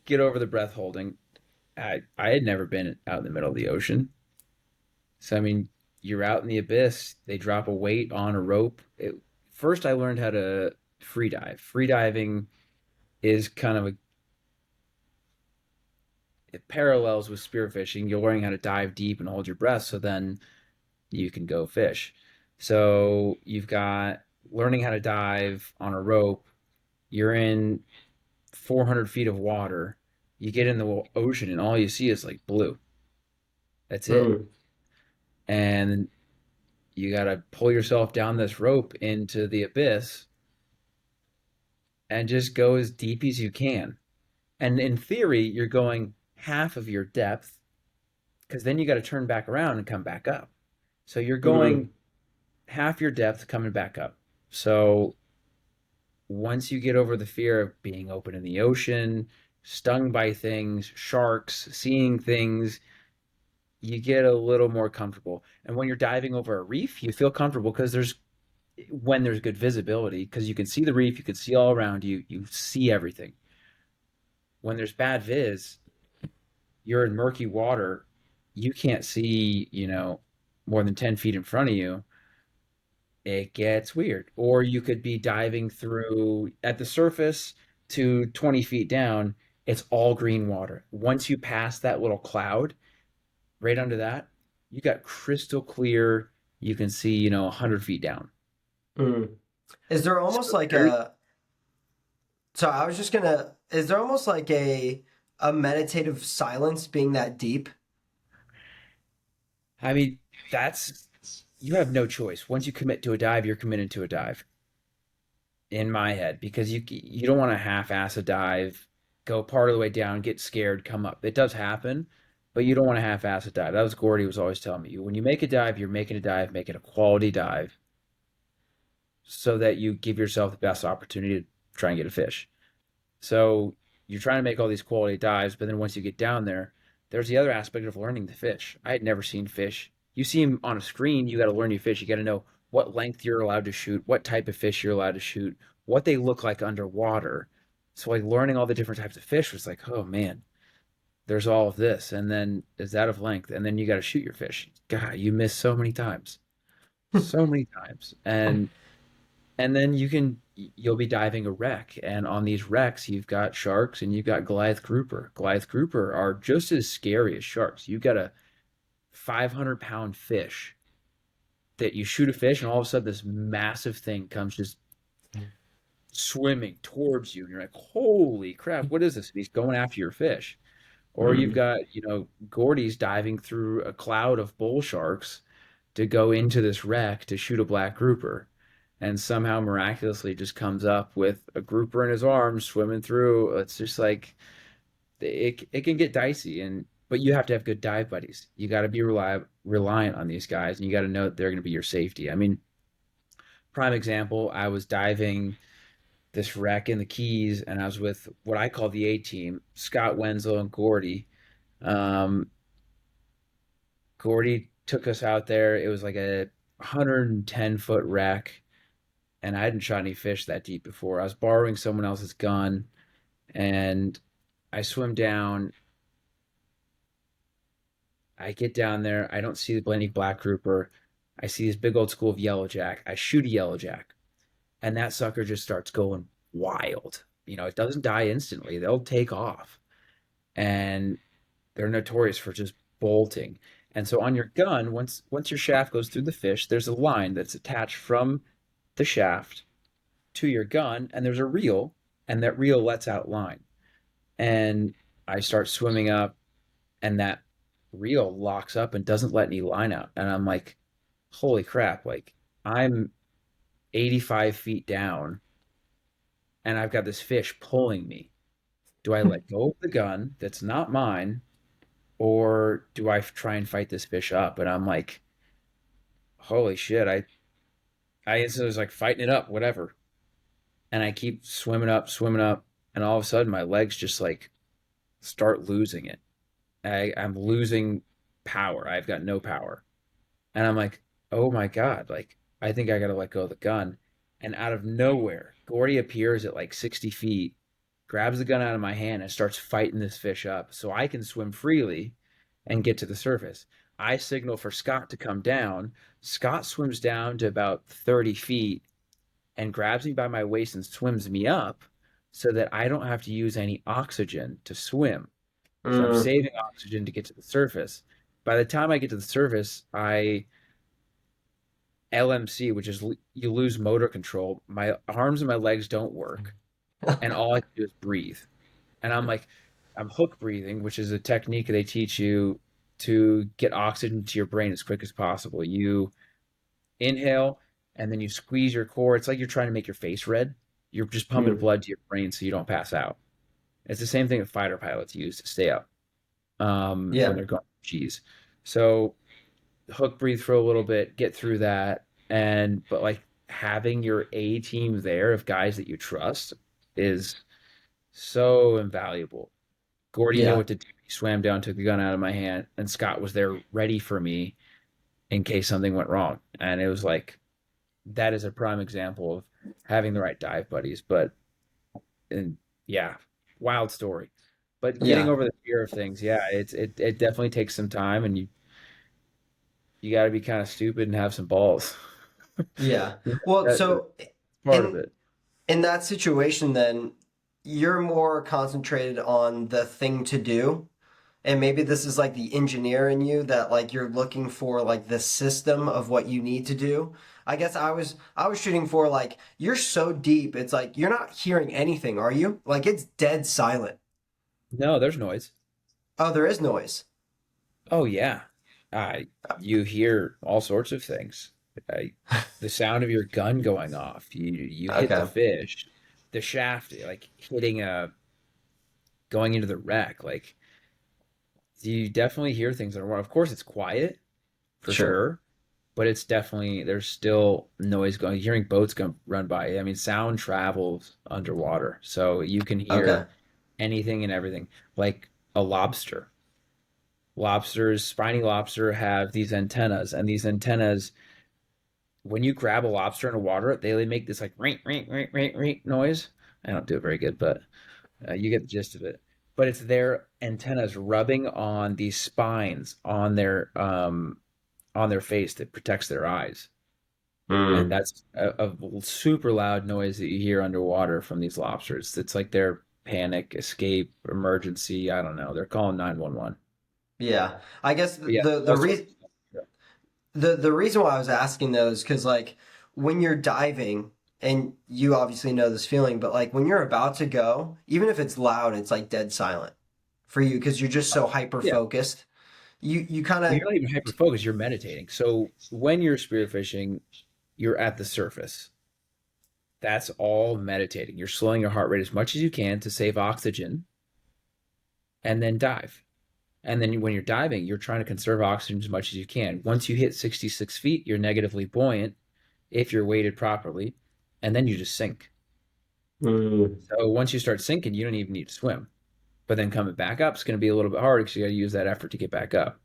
get over the breath holding, I had never been out in the middle of the ocean. So I mean, you're out in the abyss. They drop a weight on a rope. First, I learned how to free dive. Free diving is kind of it parallels with spearfishing. You're learning how to dive deep and hold your breath, so then you can go fish. So you've got learning how to dive on a rope. You're in 400 feet of water. You get in the ocean and all you see is like blue. That's it. Mm. And you got to pull yourself down this rope into the abyss and just go as deep as you can. And in theory, you're going half of your depth because then you got to turn back around and come back up. So you're going Mm. half your depth coming back up. So once you get over the fear of being open in the ocean, stung by things, sharks, seeing things, you get a little more comfortable. And when you're diving over a reef, you feel comfortable because there's good visibility because you can see the reef, you can see all around you, you see everything. When there's bad viz, you're in murky water, you can't see, more than 10 feet in front of you. It gets weird. Or you could be diving through at the surface to 20 feet down, it's all green water. Once you pass that little cloud right under that, you got crystal clear. You can see, 100 feet down. Mm. Is there So almost like there, a so I was just gonna is there almost like a meditative silence being that deep? I mean, that's you have no choice. Once you commit to a dive, you're committed to a dive in my head because you don't want to half-ass a dive, go part of the way down, get scared, come up. It does happen, but you don't want to half-ass a dive. That was Gordy was always telling me. When you make a dive, you're making a dive, make it a quality dive so that you give yourself the best opportunity to try and get a fish. So you're trying to make all these quality dives, but then once you get down there, there's the other aspect of learning to fish. I had never seen fish. You see them on a screen, you got to learn your fish. You got to know what length you're allowed to shoot, what type of fish you're allowed to shoot, what they look like underwater. So like learning all the different types of fish was like, oh man, there's all of this, and then is that of length, and then you got to shoot your fish. God, you miss so many times, and then you'll be diving a wreck, and on these wrecks you've got sharks and you've got Goliath grouper. Goliath grouper are just as scary as sharks. You've got a 500-pound fish that you shoot a fish and all of a sudden this massive thing comes just swimming towards you and you're like, holy crap, what is this? And he's going after your fish. Or you've Mm. got, Gordy's diving through a cloud of bull sharks to go into this wreck to shoot a black grouper, and somehow miraculously just comes up with a grouper in his arms swimming through. It's just like it can get dicey, and but you have to have good dive buddies. You got to be reliant on these guys, and you got to know that they're going to be your safety. I mean, prime example, I was diving this wreck in the Keys, and I was with what I call the A team, Scott Wenzel and Gordy. Um, Gordy took us out there. It was like a 110-foot wreck, and I hadn't shot any fish that deep before. I was borrowing someone else's gun, and I swim down. I get down there. I don't see any black grouper. I see this big old school of yellowjack. I shoot a yellowjack, and that sucker just starts going wild. It doesn't die instantly. They'll take off, and they're notorious for just bolting. And so on your gun, once your shaft goes through the fish, there's a line that's attached from the shaft to your gun, and there's a reel, and that reel lets out line. And I start swimming up, and that reel locks up and doesn't let any line out. And I'm like, holy crap, like I'm 85 feet down and I've got this fish pulling me. Do I let go of the gun that's not mine, or do I try and fight this fish up? And I'm like, holy shit, I instantly was like fighting it up, whatever. And I keep swimming up, and all of a sudden my legs just like start losing it. I'm losing power. I've got no power. And I'm like, oh my God, like I think I gotta let go of the gun. And out of nowhere, Gordy appears at like 60 feet, grabs the gun out of my hand and starts fighting this fish up so I can swim freely and get to the surface. I signal for Scott to come down. Scott swims down to about 30 feet and grabs me by my waist and swims me up so that I don't have to use any oxygen to swim. So I'm Mm. saving oxygen to get to the surface. By the time I get to the surface, I LMC, which is you lose motor control. My arms and my legs don't work, and all I can do is breathe. And I'm like, I'm hook breathing, which is a technique they teach you to get oxygen to your brain as quick as possible. You inhale and then you squeeze your core. It's like you're trying to make your face red. You're just pumping Mm. blood to your brain so you don't pass out. It's the same thing that fighter pilots use to stay up when Yeah. they're going cheese. So hook breathe for a little bit, get through that, and but like having your A team there of guys that you trust is so invaluable. Gordy knew Yeah. what to do. He swam down, took the gun out of my hand, and Scott was there ready for me in case something went wrong. And it was like that is a prime example of having the right dive buddies. But and yeah, wild story. But getting Yeah. over the fear of things, yeah, it definitely takes some time, and you got to be kind of stupid and have some balls. Yeah. Well, That's so part of in it. in that situation then you're more concentrated on the thing to do. And maybe this is like the engineer in you that like you're looking for like the system of what you need to do. I guess I was shooting for like you're so deep, it's like you're not hearing anything, are you? Like it's dead silent. No, there's noise. Oh, there is noise. Oh yeah, you hear all sorts of things. The sound of your gun going off. You hit the Okay, fish, the shaft like hitting a going into the wreck. Like you definitely hear things that are. Of course, it's quiet for sure. sure, but it's definitely there's still noise going. Hearing boats go run by. I mean, sound travels underwater, so you can Okay. hear anything and everything. Like a lobster. Lobsters, spiny lobster have these antennas, and these antennas, when you grab a lobster in the water, they make this like ring, ring, ring, ring, ring noise. I don't do it very good, but you get the gist of it. But it's their antennas rubbing on these spines on their face that protects their eyes, and Mm. that's a super loud noise that you hear underwater from these lobsters. It's like their panic, escape, emergency. I don't know. They're calling 911. Yeah. I guess But yeah, the all sorts reason of stuff. the reason why I was asking those because like when you're diving and you obviously know this feeling, but like when you're about to go, even if it's loud, it's like dead silent for you because you're just so hyper Yeah. focused. You kind Well, of you're not even hyper focused, you're meditating. So when you're spearfishing, you're at the surface. That's all meditating. You're slowing your heart rate as much as you can to save oxygen and then dive. And then when you're diving, you're trying to conserve oxygen as much as you can. Once you hit 66 feet, you're negatively buoyant if you're weighted properly, and then you just sink. mm, So once you start sinking, you don't even need to swim. But then coming back up is going to be a little bit harder because you got to use that effort to get back up.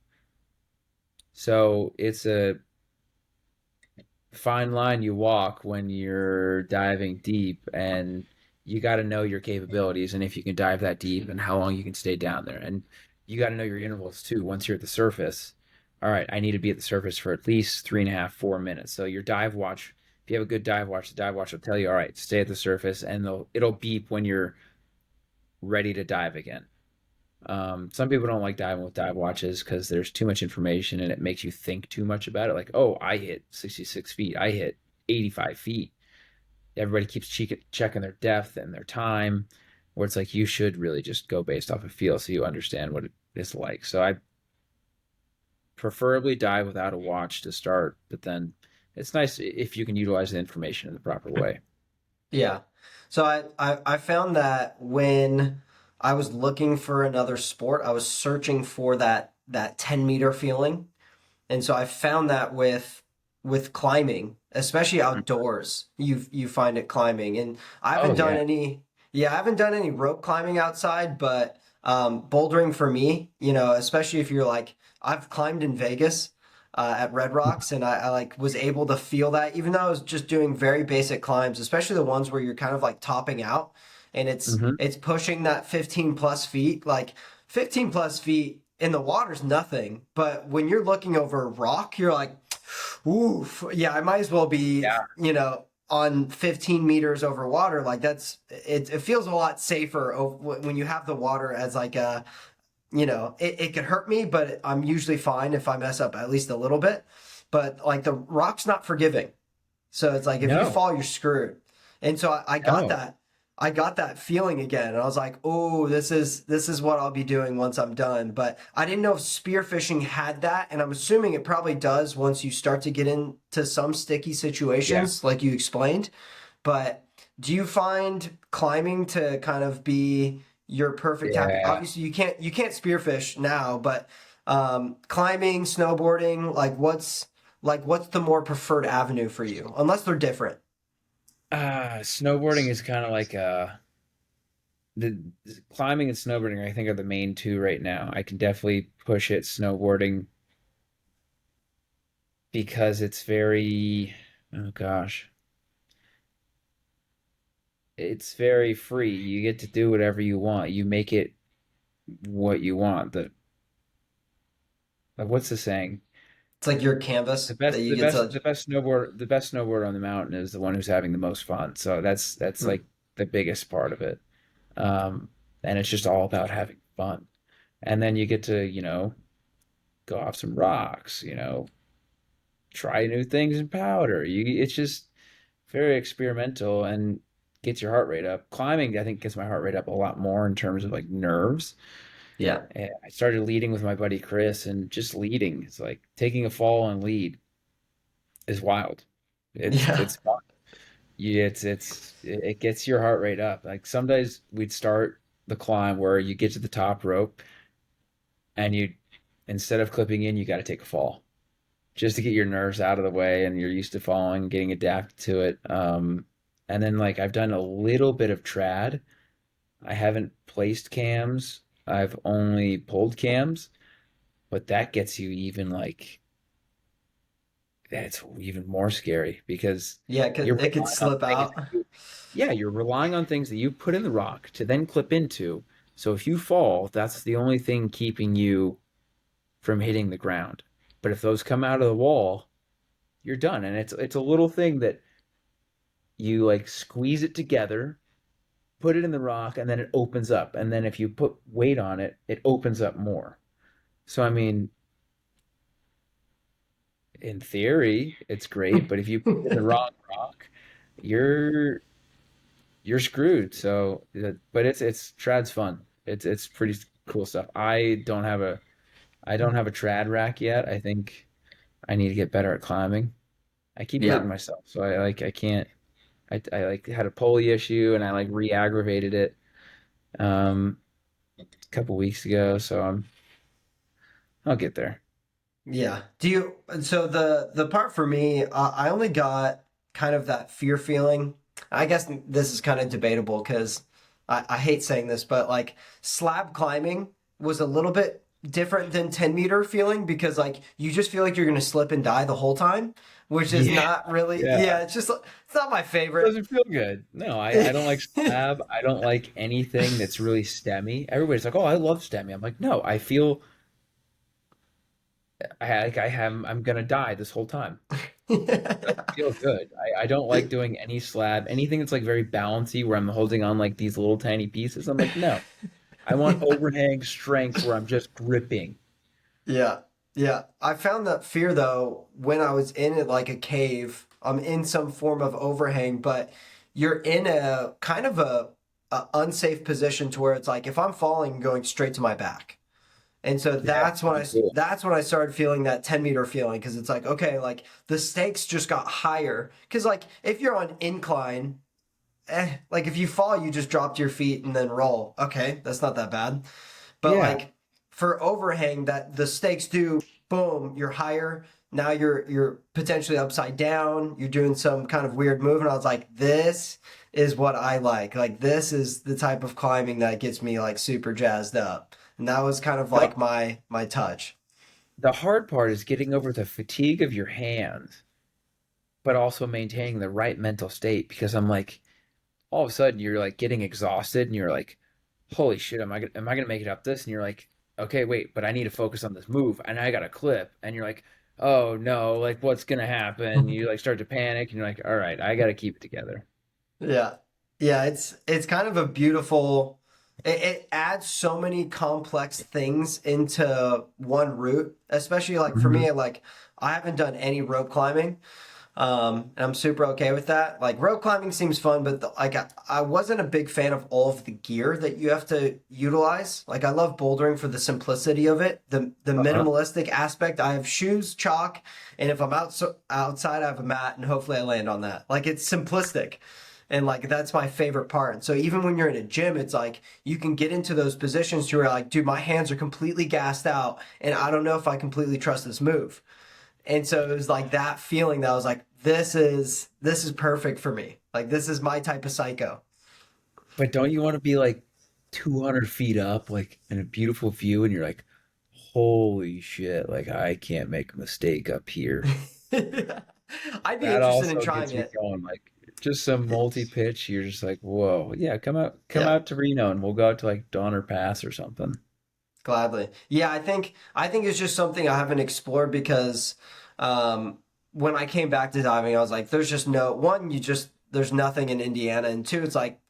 So it's a fine line you walk when you're diving deep, and you got to know your capabilities and if you can dive that deep and how long you can stay down there, and you got to know your intervals too. Once you're at the surface, all right, I need to be at the surface for at least 3.5 4 minutes. So your dive watch, if you have a good dive watch, the dive watch will tell you, all right, stay at the surface, and it'll beep when you're ready to dive again. Some people don't like diving with dive watches because there's too much information and it makes you think too much about it. Like, oh, I hit 66 feet. I hit 85 feet. Everybody keeps checking their depth and their time, where it's like you should really just go based off of feel so you understand what it is like. So I preferably dive without a watch to start, but then it's nice if you can utilize the information in the proper way. yeah. So I found that when I was looking for another sport, I was searching for that 10-meter feeling. And so I found that with climbing, especially outdoors, you find it climbing. And I Oh haven't done yeah. any, yeah, I haven't done any rope climbing outside, but bouldering for me, especially if you're like, I've climbed in Vegas at Red Rocks, and I like was able to feel that, even though I was just doing very basic climbs, especially the ones where you're kind of like topping out, and it's Hmm. it's pushing that 15 plus feet, like 15 plus feet in the water's nothing, but when you're looking over a rock, you're like, oof, yeah, I might as well be, Yeah. on 15 meters over water. Like it feels a lot safer when you have the water as like it could hurt me, but I'm usually fine if I mess up at least a little bit. But like the rock's not forgiving. So it's like if you No. fall, you're screwed. And so I got No. that. I got that feeling again, and I was like, "Oh, this is what I'll be doing once I'm done." But I didn't know if spearfishing had that, and I'm assuming it probably does once you start to get into some sticky Yeah. situations, like you explained. But do you find climbing to kind of be your perfect happy? Yeah. Obviously, you can't spearfish now, but climbing, snowboarding, like what's the more preferred avenue for you? Unless they're different. Snowboarding is kind of like the climbing and snowboarding, I think, are the main two right now. I can definitely push it snowboarding because it's very, oh gosh, it's very free. You get to do whatever you want. You make it what you want. Like what's the saying? It's like your canvas that you get to. The best snowboarder on the mountain is the one who's having the most fun. So that's Hmm. like the biggest part of it. Um, and it's just all about having fun. And then you get to, go off some rocks, try new things in powder. It's just very experimental and gets your heart rate up. Climbing, I think, gets my heart rate up a lot more in terms of like nerves. Yeah. And I started leading with my buddy Chris, and just leading, it's like taking a fall and lead is wild. It's Yeah. it's fun. It gets your heart rate up. Like some days we'd start the climb where you get to the top rope and you instead of clipping in, you got to take a fall just to get your nerves out of the way and you're used to falling, getting adapted to it. And then like I've done a little bit of trad. I haven't placed cams. I've only pulled cams, but that gets you even like that's even more scary because Yeah, you're it could relying on slip things out. that yeah, you're relying on things that you put in the rock to then clip into. So if you fall, that's the only thing keeping you from hitting the ground. But if those come out of the wall, you're done. And it's a little thing that you like squeeze it together, put it in the rock, and then it opens up. And then if you put weight on it, it opens up more. So I mean, in theory, it's great, but if you put it in the wrong rock, you're you're screwed. So, but it's trad's fun. It's pretty cool stuff. I don't have a trad rack yet. I think I need to get better at climbing. I keep Yeah. hurting myself, so I can't. I like had a pulley issue and I like re-aggravated it a couple weeks ago. So I'll get there. Yeah. Do you, so the part for me, I only got kind of that fear feeling. I guess this is kind of debatable because I hate saying this, but like slab climbing was a little bit different than 10-meter feeling because like you just feel like you're going to slip and die the whole time, which is Yeah, not really, yeah. yeah, it's not my favorite. Doesn't feel good. No, I don't like slab. I don't like anything that's really stemmy. Everybody's like, "Oh, I love stemmy." I'm like, "No, I feel I'm gonna die this whole time." Doesn't feel good. I don't like doing any slab, anything that's like very bouncy where I'm holding on like these little tiny pieces. I'm like, no, I want overhang strength where I'm just gripping. Yeah, yeah. I found that fear though when I was in it like a cave. I'm in some form of overhang, but you're in a kind of a unsafe position to where it's like if I'm falling, I'm going straight to my back. And so Yeah, cool. that's when I started feeling that 10-meter feeling because it's like okay, like the stakes just got higher because like if you're on incline, like if you fall, you just drop to your feet and then roll. Okay, that's not that bad. But Yeah, like for overhang, that the stakes do boom, you're higher. Now you're potentially upside down. You're doing some kind of weird move, and I was like, this is what I like. Like this is the type of climbing that gets me like super jazzed up. And that was kind of the like my touch. the hard part is getting over the fatigue of your hands, but also maintaining the right mental state because I'm like, all of a sudden you're like getting exhausted and you're like, holy shit, am I gonna make it up this? And you're like, okay, wait, but I need to focus on this move and I got a clip. And you're like, oh no, like what's gonna happen? You like start to panic and you're like, all right, I gotta keep it together. Yeah. Yeah, it's kind of a beautiful it adds so many complex things into one route, especially like for Mhm. me, like I haven't done any rope climbing. And I'm super okay with that. Like rope climbing seems fun, but I wasn't a big fan of all of the gear that you have to utilize. Like I love bouldering for the simplicity of it, the Uh-huh. minimalistic aspect. I have shoes, chalk, and if I'm outside, I have a mat, and hopefully I land on that. Like it's simplistic. And like that's my favorite part. And so even when you're in a gym, it's like you can get into those positions where you're like, dude, my hands are completely gassed out, and I don't know if I completely trust this move. And so it was like that feeling that I was like, this is perfect for me. Like this is my type of psycho. But don't you want to be like 200 feet up, like in a beautiful view, and you're like, holy shit, like I can't make a mistake up here. I'd be That interested in also trying gets me it. going. Like just some multi-pitch, you're just like, whoa, yeah, come Yeah, out to Reno and we'll go out to like Donner Pass or something. gladly. Yeah, I think it's just something I haven't explored because um, when I came back to diving, I was like, there's just no one, you just there's nothing in Indiana, and two, it's like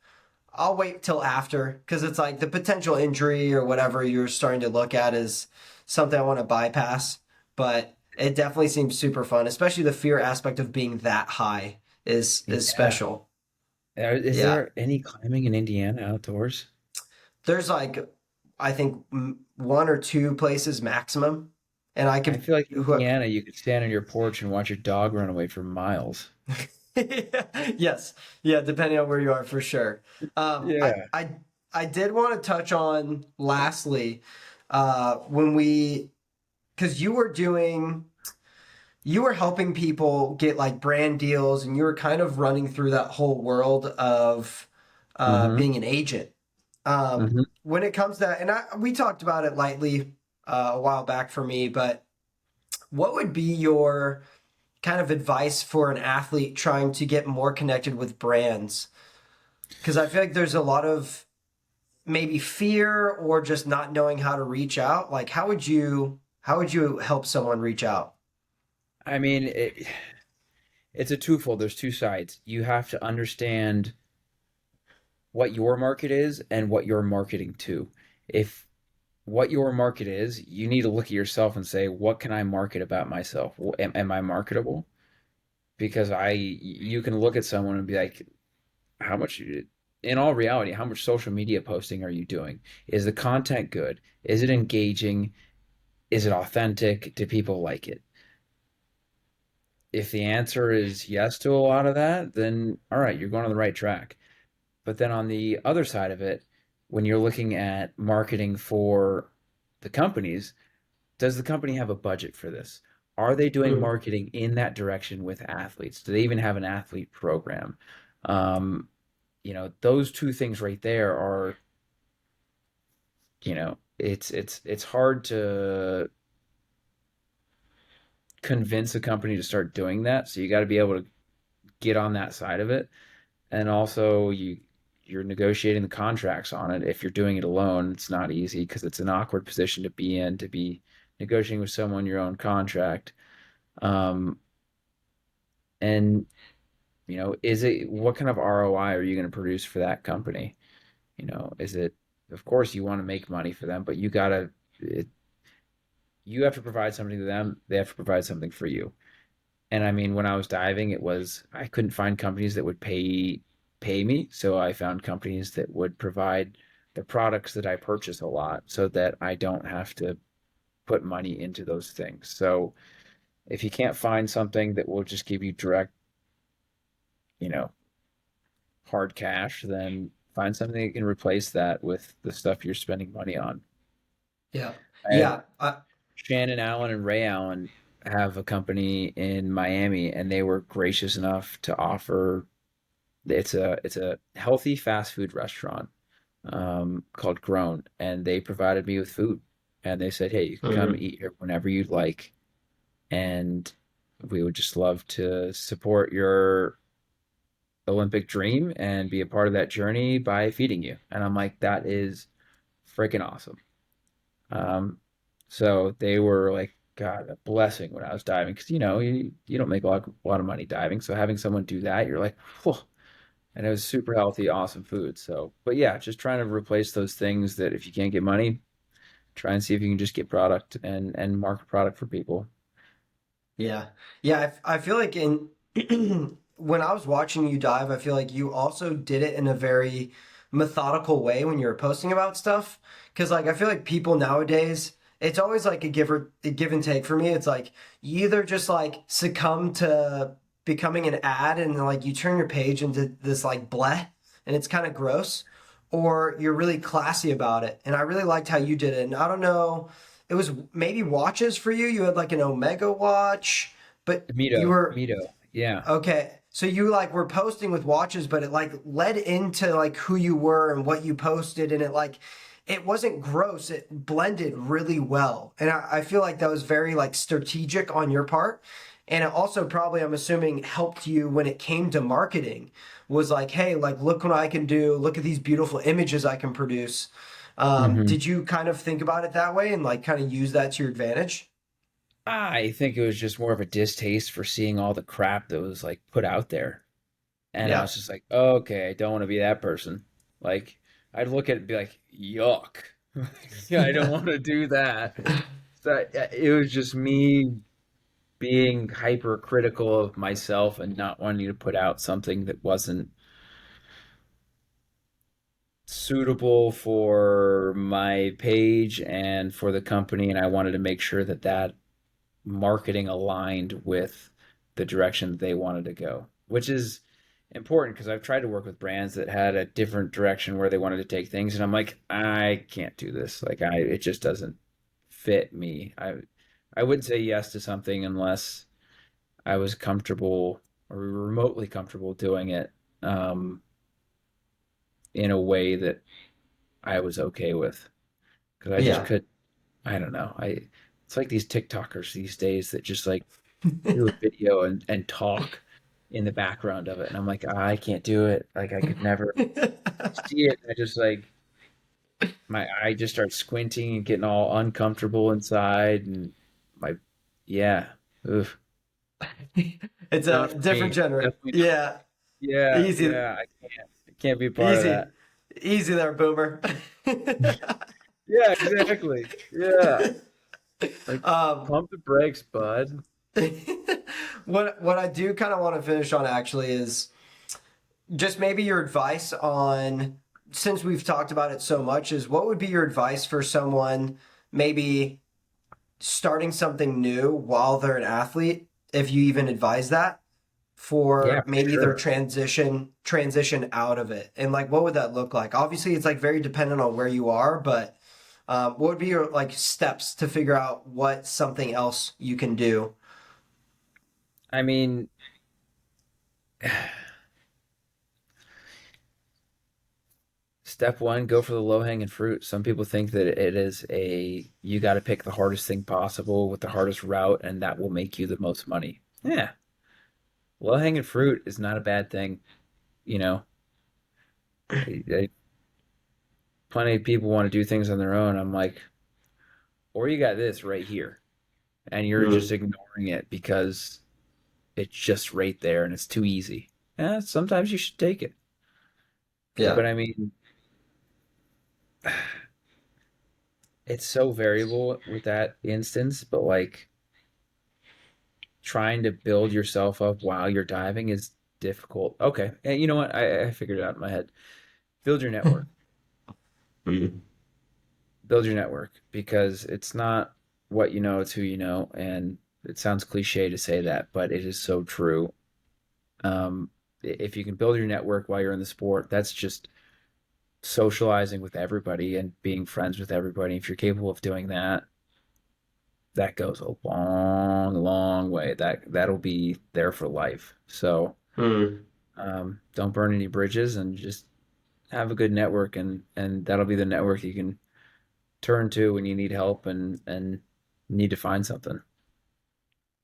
I'll wait till after because it's like the potential injury or whatever you're starting to look at is something I want to bypass. But it definitely seems super fun, especially the fear aspect of being that high is Yeah. special. Is Yeah, there any climbing in Indiana outdoors? there's like I think one or two places maximum, and I I could feel like in who Indiana, you could stand on your porch and watch your dog run away for miles. yes, yeah, depending on where you are for sure. Um, I Yeah. I I did want to touch on lastly when we because you were helping people get like brand deals and you were kind of running through that whole world of Mm-hmm. being an agent. Mm-hmm. When it comes to that, and we talked about it lightly a while back for me, but what would be your kind of advice for an athlete trying to get more connected with brands? Because I feel like there's a lot of maybe fear or just not knowing how to reach out. Like, how would you help someone reach out? I mean, it's a twofold. There's two sides. You have to understand what your market is and what you're marketing to. If what your market is, you need to look at yourself and say, what can I market about myself? Am I marketable? Because you can look at someone and be like, how much, in all reality, how much social media posting are you doing? Is the content good? Is it engaging? Is it authentic? Do people like it? If the answer is yes to a lot of that, then all right, you're going on the right track. But then on the other side of it, when you're looking at marketing for the companies, does the company have a budget for this? Are they doing Mhm. marketing in that direction with athletes? Do they even have an athlete program? Um, those two things right there are, it's hard to convince a company to start doing that. So you got to be able to get on that side of it. And also you're negotiating the contracts on it. If you're doing it alone, it's not easy because it's an awkward position to be in, to be negotiating with someone your own contract. Um, and is it what kind of ROI are you going to produce for that company? Is it, of course you want to make money for them, but you have to provide something to them. They have to provide something for you. And I mean, when I was diving, I couldn't find companies that would pay me, so I found companies that would provide the products that I purchase a lot, so that I don't have to put money into those things. So if you can't find something that will just give you direct, you know, hard cash, then find something that can replace that with the stuff you're spending money on. Yeah. I had Yeah. Shannon Allen and Ray Allen have a company in Miami, and they were gracious enough to offer. It's a healthy fast food restaurant called Grown, and they provided me with food. And they said, "Hey, you can come Mhm. eat here whenever you'd like, and we would just love to support your Olympic dream and be a part of that journey by feeding you." And I'm like, "That is freaking awesome." Um, so they were like, God, a blessing when I was diving because you don't make a lot of money diving, so having someone do that, you're like, whoa. And it was super healthy, awesome food. So, but yeah, just trying to replace those things that if you can't get money, try and see if you can just get product and market product for people. Yeah. Yeah. I feel like when I was watching you dive, I feel like you also did it in a very methodical way when you were posting about stuff. Because like I feel like people nowadays, it's always like a give and take for me. It's like you either just like succumb to becoming an ad and like you turn your page into this like bleh and it's kind of gross, or you're really classy about it. And I really liked how you did it. And I don't know, it was maybe watches for you. You had like an Omega watch, but you were Mito, yeah. okay. So you like were posting with watches, but it like led into like who you were and what you posted, and it like it wasn't gross. It blended really well, and I feel like that was very like strategic on your part, and it also probably I'm assuming helped you when it came to marketing. Was like, hey, like look what I can do. Look at these beautiful images I can produce. Hmm. Did you kind of think about it that way and like kind of use that to your advantage? I think it was just more of a distaste for seeing all the crap that was like put out there. And I Yeah. was just like, okay, I don't want to be that person. Like, I'd look at it and be like, yuck. Yeah, I don't want to do that. So it was just me being hypercritical of myself and not wanting to put out something that wasn't suitable for my page and for the company. And I wanted to make sure that that marketing aligned with the direction that they wanted to go, which is important because I've tried to work with brands that had a different direction where they wanted to take things, and I'm like, I can't do this. Like, it just doesn't fit me. I wouldn't say yes to something unless I was comfortable or remotely comfortable doing it in a way that I was okay with. Because I just Yeah. could, I don't know. It's like these TikTokers these days that just like do a video and talk in the background of it. And I'm like, I can't do it. Like I could never see it. I just like my eye just starts squinting and getting all uncomfortable inside and my yeah. Oof. It's Not a for different me. genre. Definitely not. Yeah. Yeah, Easy, yeah. I can't be a part of easy, that. easy there, boomer. Yeah, exactly. Yeah. Like um, pump the brakes, bud. what I do kind of want to finish on actually is just maybe your advice on, since we've talked about it so much, is what would be your advice for someone maybe starting something new while they're an athlete, if you even advise that, Yeah, for for maybe their sure. transition out of it, and like what would that look like? Obviously it's like very dependent on where you are, but what would be your like steps to figure out what something else you can do? I mean, step one, go for the low hanging fruit. Some people think that it is you got to pick the hardest thing possible with the hardest route, and that will make you the most money. Yeah, low hanging fruit is not a bad thing. You know, I- plenty of people want to do things on their own. I'm like, or you got this right here, and you're just Mm, ignoring it because it's just right there and it's too easy. Yeah, sometimes you should take it. yeah. But I mean, it's so variable with that instance, but like trying to build yourself up while you're diving is difficult. Okay. And you know what? I figured it out in my head. Build your network. Mm. Build your network because it's not what you know, it's who you know. And it sounds cliche to say that, but it is so true. If you can build your network while you're in the sport, that's just socializing with everybody and being friends with everybody. If you're capable of doing that, that goes a long, long way. That'll be there for life. So Mm. don't burn any bridges and just have a good network, and that'll be the network you can turn to when you need help and need to find something.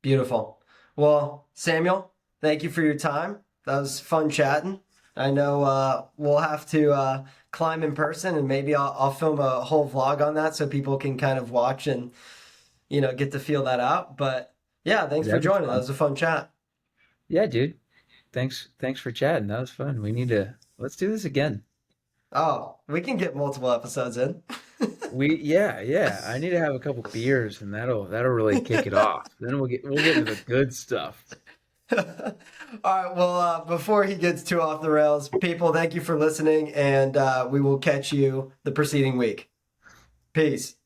Beautiful. Well, Samuel, thank you for your time. That was fun chatting. I know we'll have to climb in person, and maybe I'll film a whole vlog on that so people can kind of watch and get to feel that out. But yeah, thanks for That'd be joining. That fun. was a fun chat. Yeah, dude. Thanks for chatting. That was fun. We need to let's do this again. Oh, we can get multiple episodes in. Yeah. I need to have a couple beers and that'll really kick it off. Then we'll get into the good stuff. All right. Well, before he gets too off the rails, people, thank you for listening, and we will catch you the preceding week. Peace.